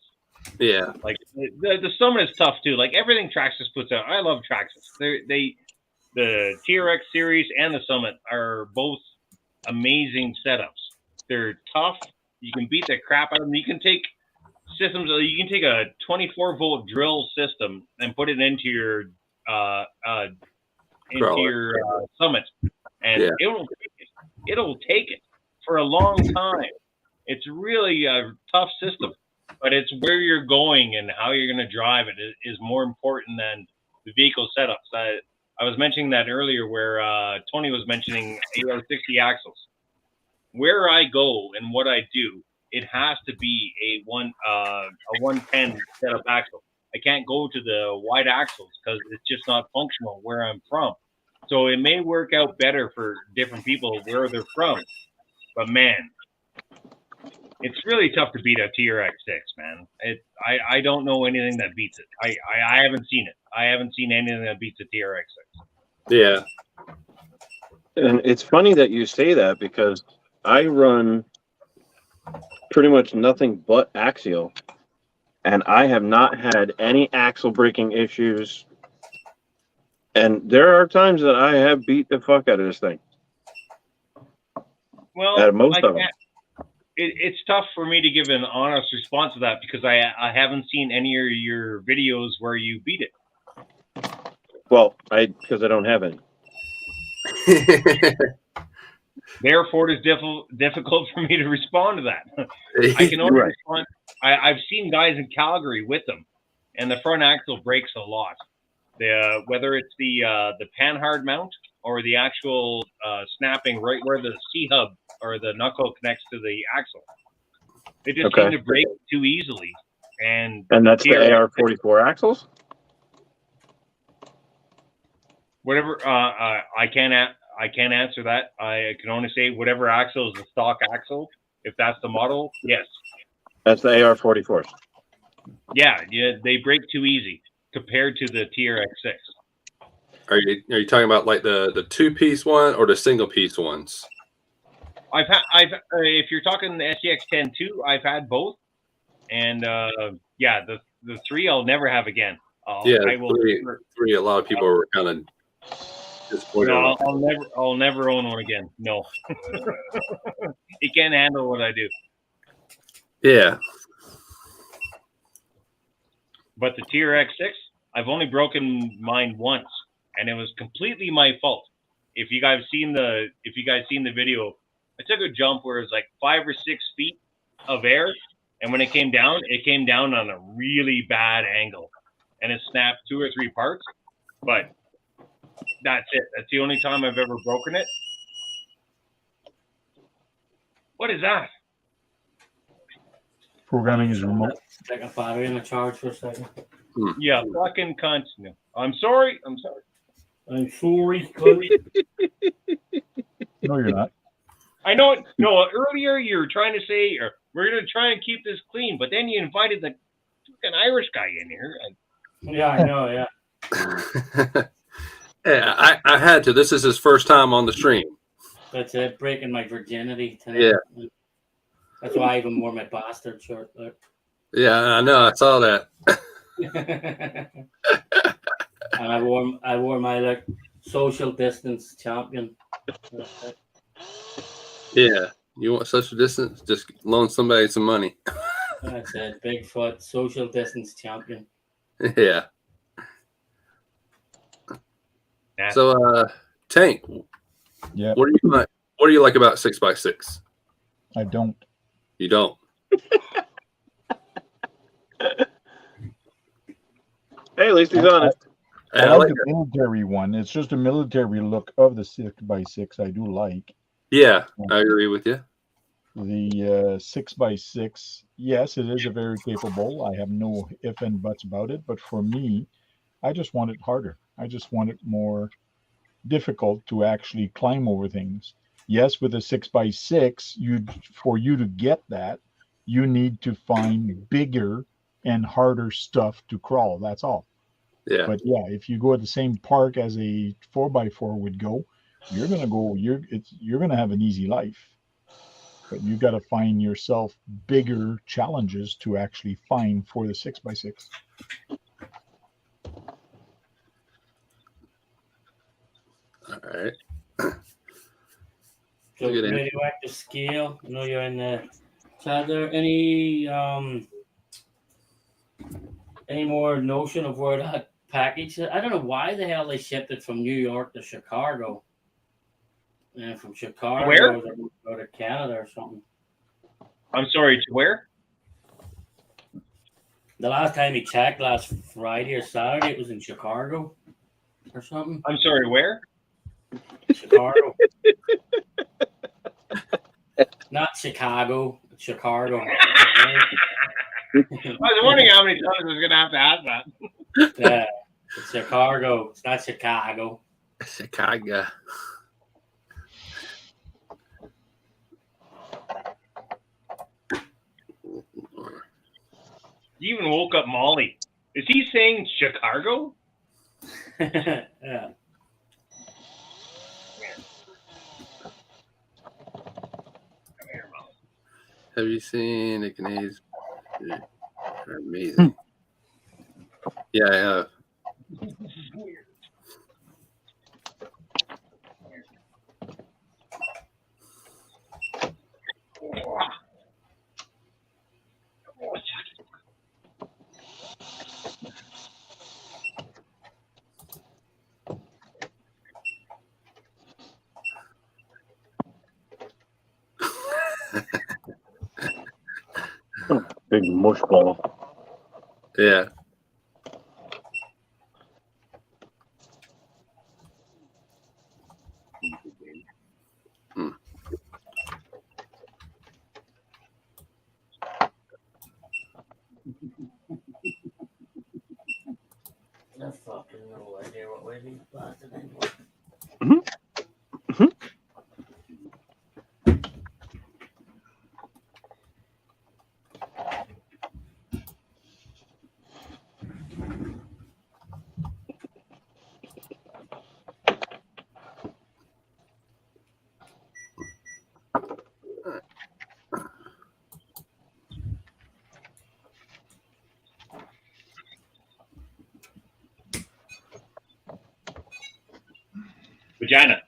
Yeah. Like the Summit is tough too. Like everything Traxxas puts out, I love Traxxas. The TRX series and the Summit are both amazing setups. They're tough. You can beat the crap out of them. You can take systems. You can take a 24-volt drill system and put it into your Summit, and it'll take it for a long time. It's really a tough system, but it's where you're going and how you're going to drive it is more important than the vehicle setups. I was mentioning that earlier where Tony was mentioning AR60 axles. Where I go and what I do, it has to be a 110 setup axle. I can't go to the wide axles because it's just not functional where I'm from. So it may work out better for different people where they're from. But man, it's really tough to beat a TRX6, man. I don't know anything that beats it. I haven't seen it. I haven't seen anything that beats a TRX6. Yeah. And it's funny that you say that because I run pretty much nothing but axial, and I have not had any axle braking issues. And there are times that I have beat the fuck out of this thing. Well, most of them. It's tough for me to give an honest response to that because I haven't seen any of your videos where you beat it. Well, because I don't have any. Therefore, it is difficult for me to respond to that. I can only respond. I've seen guys in Calgary with them, and the front axle breaks a lot. Whether it's the panhard mount or the actual snapping right where the C-hub or the knuckle connects to the axle, they just seem to break too easily. And that's the AR44 axles? Whatever. I can't answer that. I can only say whatever axle is the stock axle. If that's the model, yes. That's the AR44s. Yeah, they break too easy compared to the TRX6. Are you talking about like the 2-piece one or the single-piece ones? If you're talking the SCX-10 2, I've had both, and the 3 I'll never have again. Three. A lot of people were kind of disappointed. No, I'll never own one again. No, it can't handle what I do. Yeah. But the TRX6, I've only broken mine once, and it was completely my fault. If you guys seen the video, I took a jump where it was like 5 or 6 feet of air, and when it came down on a really bad angle, and it snapped 2 or 3 parts. But that's it. That's the only time I've ever broken it. What is that? Programming is remote. Take a battery in the charge for a second. Yeah, fucking cunt. No. I'm sorry. I'm sorry. No, you're not. I know it. No, earlier you were trying to say we're going to try and keep this clean, but then you invited the fucking Irish guy in here. Yeah, I know. Yeah. Yeah, I had to. This is his first time on the stream. That's it. Breaking my virginity tonight. Yeah. That's why I even wore my bastard shirt. Look. Yeah, I know. I saw that. And I wore my social distance champion. Yeah. You want social distance? Just loan somebody some money. That's it. Bigfoot social distance champion. Yeah. So, Tank. Yeah. What do you like about 6x6? I don't. You don't. Hey, at least he's honest. I like the military one. It's just a military look of the 6x6 I do like. Yeah, I agree with you. The 6x6, yes, it is a very capable. I have no ifs and buts about it. But for me, I just want it harder. I just want it more difficult to actually climb over things. Yes, with a 6x6, for you to get that, you need to find bigger and harder stuff to crawl. That's all. Yeah. But yeah, if you go at the same park as a 4x4 would go, you're gonna have an easy life. But you got to find yourself bigger challenges to actually find for the 6x6. All right. So Good answer. radioactive scale. I know you're in the chat there. Any more notion of where that package? I don't know why the hell they shipped it from New York to Chicago, and from Chicago Where? to go to Canada or something. I'm sorry, to where? The last time he checked, last Friday or Saturday, it was in Chicago or something. I'm sorry, where? Chicago. Not Chicago, Chicago. I was wondering how many times I was going to have to ask that. Yeah, it's Chicago. It's not Chicago. Chicago. You even woke up Molly. Is he saying Chicago? Yeah. Come here, Molly. Have you seen the Canadians? They're amazing. Yeah, I have. This is weird. Big mush ball. Yeah. I fucking no idea what way these blasted anymore. Vagina.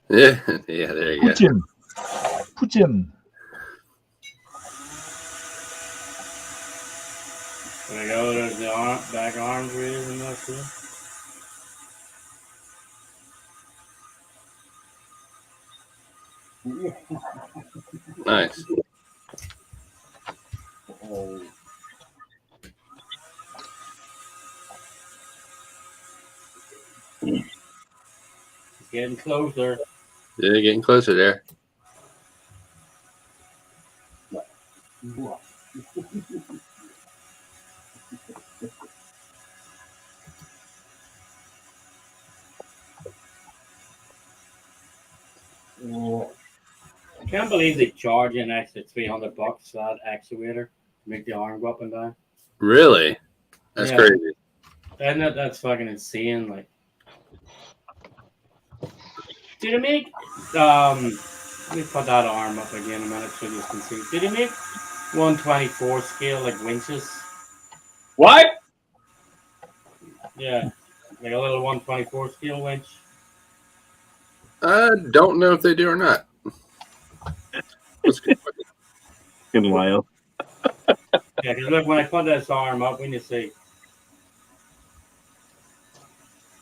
Yeah. Yeah, there you go. Putin. Putin. There we go. There's the back arms raised and that too. Nice. It's getting closer. Yeah, getting closer there. I can't believe they charge an extra $300 for that actuator to make the arm go up and down. Really? That's Yeah. crazy. That's fucking insane. Like, did they make let me put that arm up again a minute so you can see. Did they make 124 scale like winches? What? Yeah, like a little 124 scale winch. I don't know if they do or not. Let's go. In Lyle. Yeah, because look, when I put this arm up, when you see.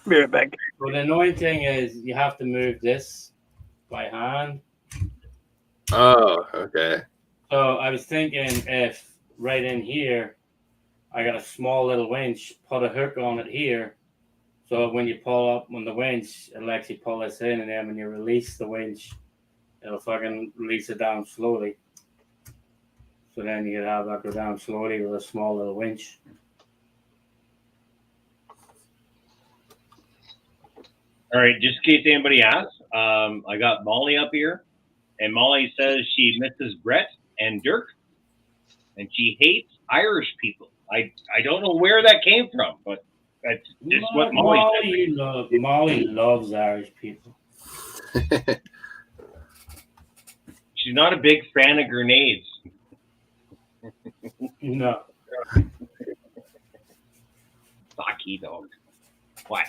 Be right back. So the annoying thing is you have to move this by hand. Oh, okay. So I was thinking if right in here, I got a small little winch, put a hook on it here. So when you pull up on the winch, it'll actually pull this in, and then when you release the winch, it'll fucking release it down slowly. So then you can have that go down slowly with a small little winch. All right, just in case anybody asks, I got Molly up here, and Molly says she misses Brett and Dirk, and she hates Irish people. I don't know where that came from, but that's just what Molly said. Molly loves Irish people. She's not a big fan of grenades. No. Fucky dog. What?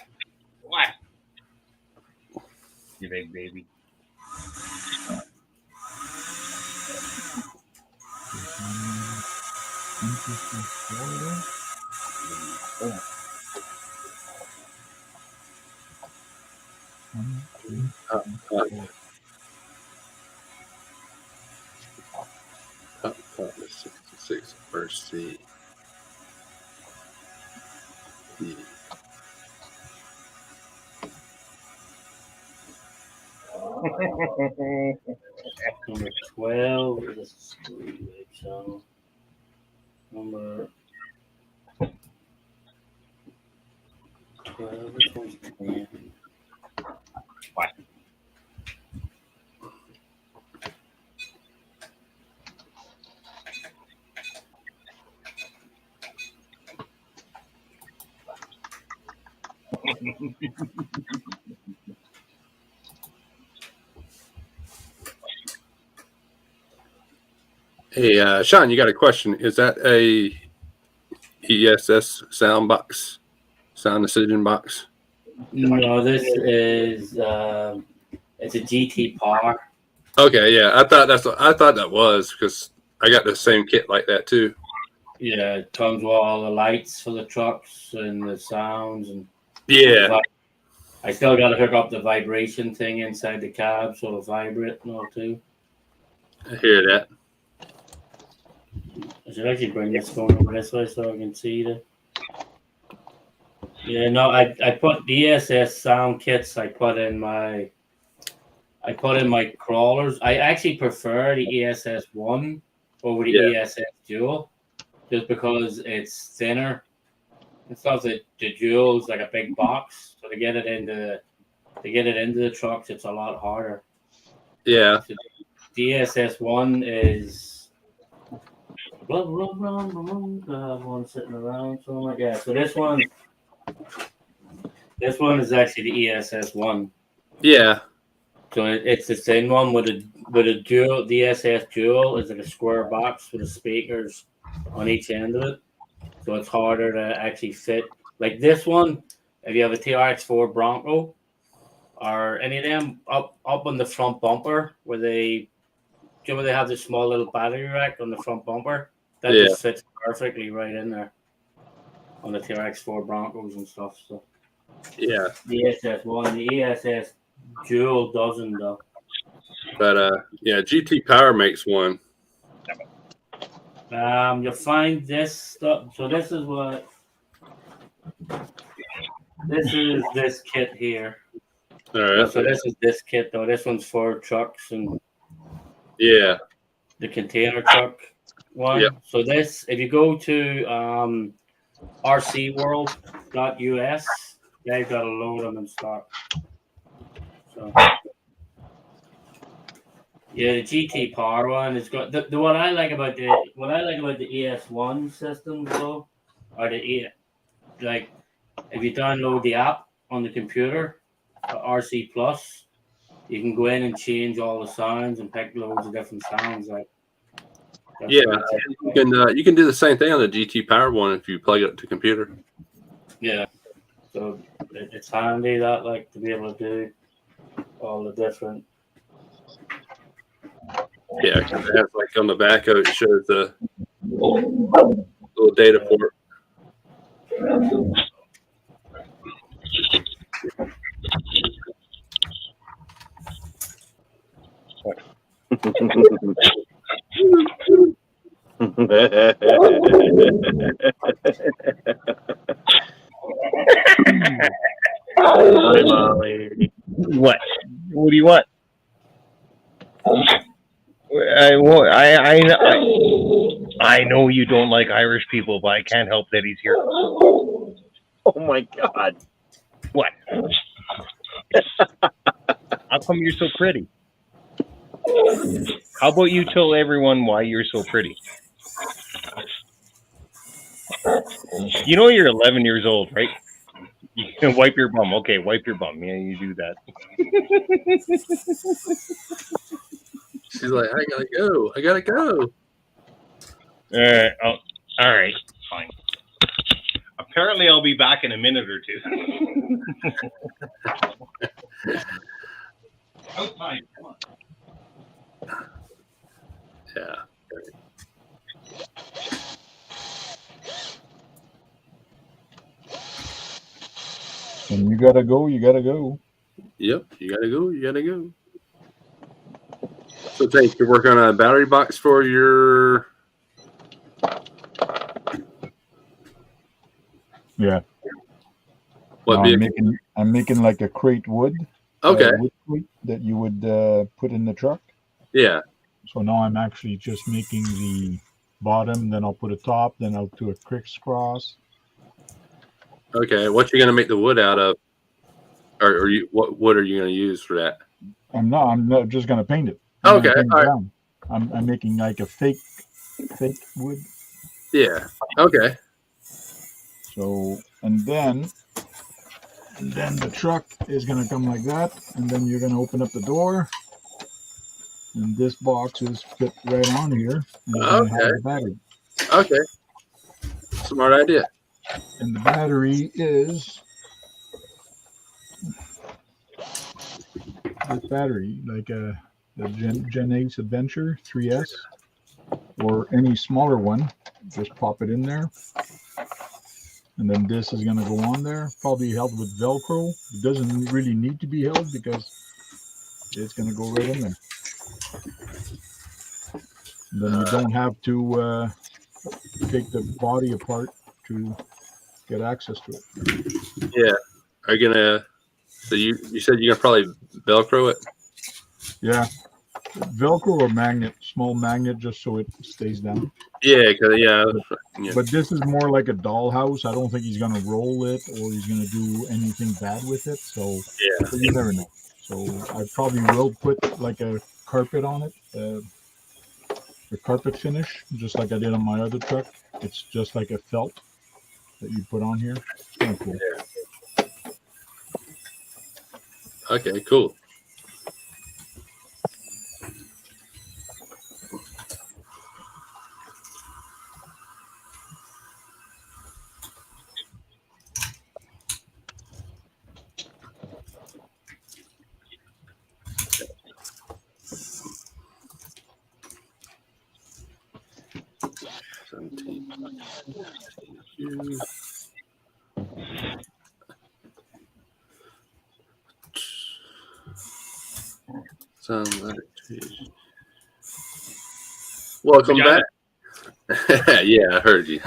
What? You big baby. Interesting story. Top 66 RC. Number 12. This is 3, so number 12. Which one's 10? What? Hey, Sean, you got a question? Is that a ESS sound box, sound decision box? No, this is it's a GT Power. Okay, yeah, I thought that was because I got the same kit like that too. Yeah, it comes with all the lights for the trucks and the sounds and Yeah, I still got to hook up the vibration thing inside the cab so it'll vibrate and all too. I hear that. I should actually bring this phone over this way so I can see the. Yeah, no, I put the ESS sound kits. I put in my crawlers. I actually prefer the ESS 1 over the ESS Dual, just because it's thinner. And stuff that the Dual is like a big box, so to get it into the trucks, it's a lot harder. Yeah, So the ESS 1 is. One sitting around, so I'm like, yeah. So this one is actually the ESS 1. yeah, So it's the same one with a dual. The ESS Dual is like a square box with the speakers on each end of it, so it's harder to actually fit. Like this one, if you have a TRX4 Bronco or any of them up on the front bumper where they have this small little battery rack on the front bumper. That just fits perfectly right in there on the TRX4 Broncos and stuff. So yeah. the ESS1, the ESS Dual doesn't though. But yeah, GT Power makes one. You'll find this stuff. So this is this kit here. All right. So this is this kit though. This one's for trucks and yeah, the container truck one. Yep. So this, if you go to rcworld.us, they've got a load of them in stock. So yeah, the GT Power one is got the what I like about the ES1 systems though, are like if you download the app on the computer, RC Plus, you can go in and change all the sounds and pick loads of different sounds. Like you can do the same thing on the GT Power one if you plug it to computer. Yeah, so it's handy that like to be able to do all the different. Yeah, because it has like on the back of it shows the little data port. What? What do you want? I know you don't like Irish people, but I can't help that he's here. Oh my God! What? How come you're so pretty? How about you tell everyone why you're so pretty? You know you're 11 years old, right? You can wipe your bum. Okay, wipe your bum. Yeah, you do that. She's like, I gotta go. All right, fine. Apparently, I'll be back in a minute or two. Outside, come on. gotta go, you gotta go. Yep, you gotta go. You gotta go. So, Tank, you're working on a battery box for your. Yeah. What No, vehicle? I'm making like a crate wood. Okay. Wood crate that you would put in the truck. Yeah. So now I'm actually just making the bottom, then I'll put a top, then I'll do a crisscross. Okay. What you gonna make the wood out of? Or you? What wood are you gonna use for that? I'm not just gonna paint it. I'm Okay. gonna paint it All right. brown. I'm making like a fake wood. Yeah. Okay. So and then the truck is gonna come like that, and then you're gonna open up the door, and this box is fit right on here, and it's gonna have Okay. the battery. Okay. Smart idea. And the battery is this battery, like the Gen 8 Adventure 3S, or any smaller one. Just pop it in there. And then this is going to go on there, probably held with Velcro. It doesn't really need to be held because it's going to go right in there. And then you don't have to take the body apart to get access to it. Yeah. Are you gonna? So you said you're gonna probably Velcro it? Yeah. Velcro or magnet, small magnet, just so it stays down. Yeah. Yeah. But this is more like a dollhouse. I don't think he's going to roll it or he's going to do anything bad with it. So Yeah. you never know. So I probably will put like a carpet on it, a carpet finish, just like I did on my other truck. It's just like a felt that you put on here. Kind of cool. Yeah. Okay. Cool. Sounds like welcome back. Yeah, I heard you.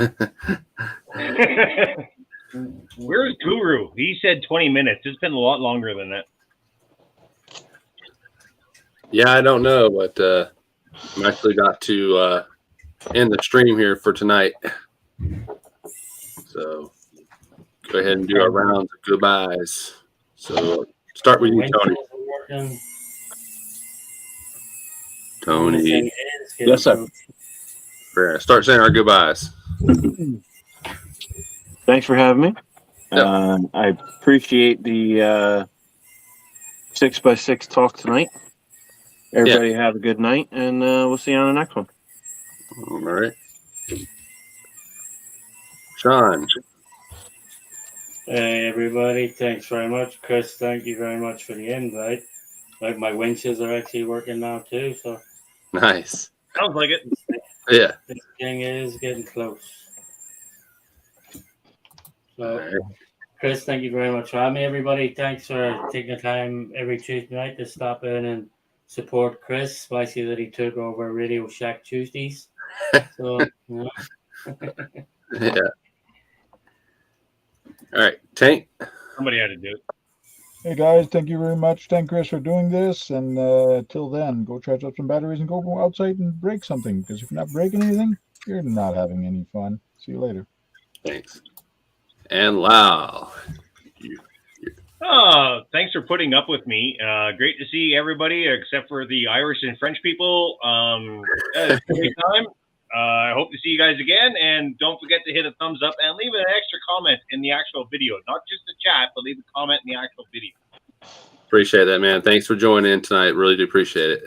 Where's Guru? He said 20 minutes. It's been a lot longer than that. Yeah, I don't know, but I'm actually got to end the stream here for tonight. So go ahead and do our rounds of goodbyes. So start with you, Tony. Tony. Yes, sir. We're gonna start saying our goodbyes. Thanks for having me. Yep. I appreciate the 6x6 talk tonight. Everybody have a good night, and we'll see you on the next one. All right. Sean. Hey, everybody. Thanks very much. Chris, thank you very much for the invite. Like, my winches are actually working now, too, so. Nice. Sounds like it. Yeah. This thing is getting close. So, Right. Chris, thank you very much for having me, everybody. Thanks for taking the time every Tuesday night to stop in and support Chris. Spicy that he took over Radio Shack Tuesdays. So, you know. Yeah. All right, Tank. Somebody had to do it. Hey guys, thank you very much. Thank Chris for doing this. And till then, go charge up some batteries and go outside and break something. Because if you're not breaking anything, you're not having any fun. See you later. Thanks. And Lau. Oh, thanks for putting up with me. Great to see everybody except for the Irish and French people. It's a great time. I hope to see you guys again. And don't forget to hit a thumbs up and leave an extra comment in the actual video. Not just the chat, but leave a comment in the actual video. Appreciate that, man. Thanks for joining in tonight. Really do appreciate it.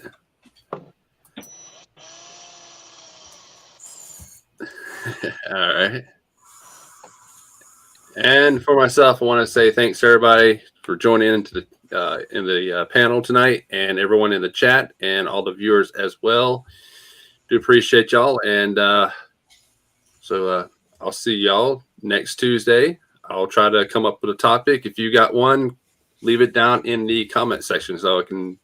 All right. And for myself, I want to say thanks to everybody for joining into the panel tonight, and everyone in the chat, and all the viewers as well. Do appreciate y'all, and so I'll see y'all next Tuesday. I'll try to come up with a topic. If you got one, leave it down in the comment section so I can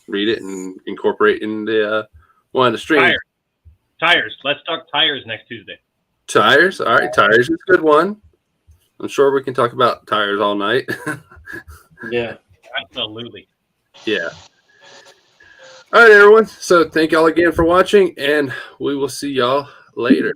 read it and incorporate in the one of the streams. Tires. Let's talk tires next Tuesday. Tires. All right, tires is a good one. I'm sure we can talk about tires all night. Yeah. Absolutely. Yeah. All right, everyone. So thank y'all again for watching, and we will see y'all later.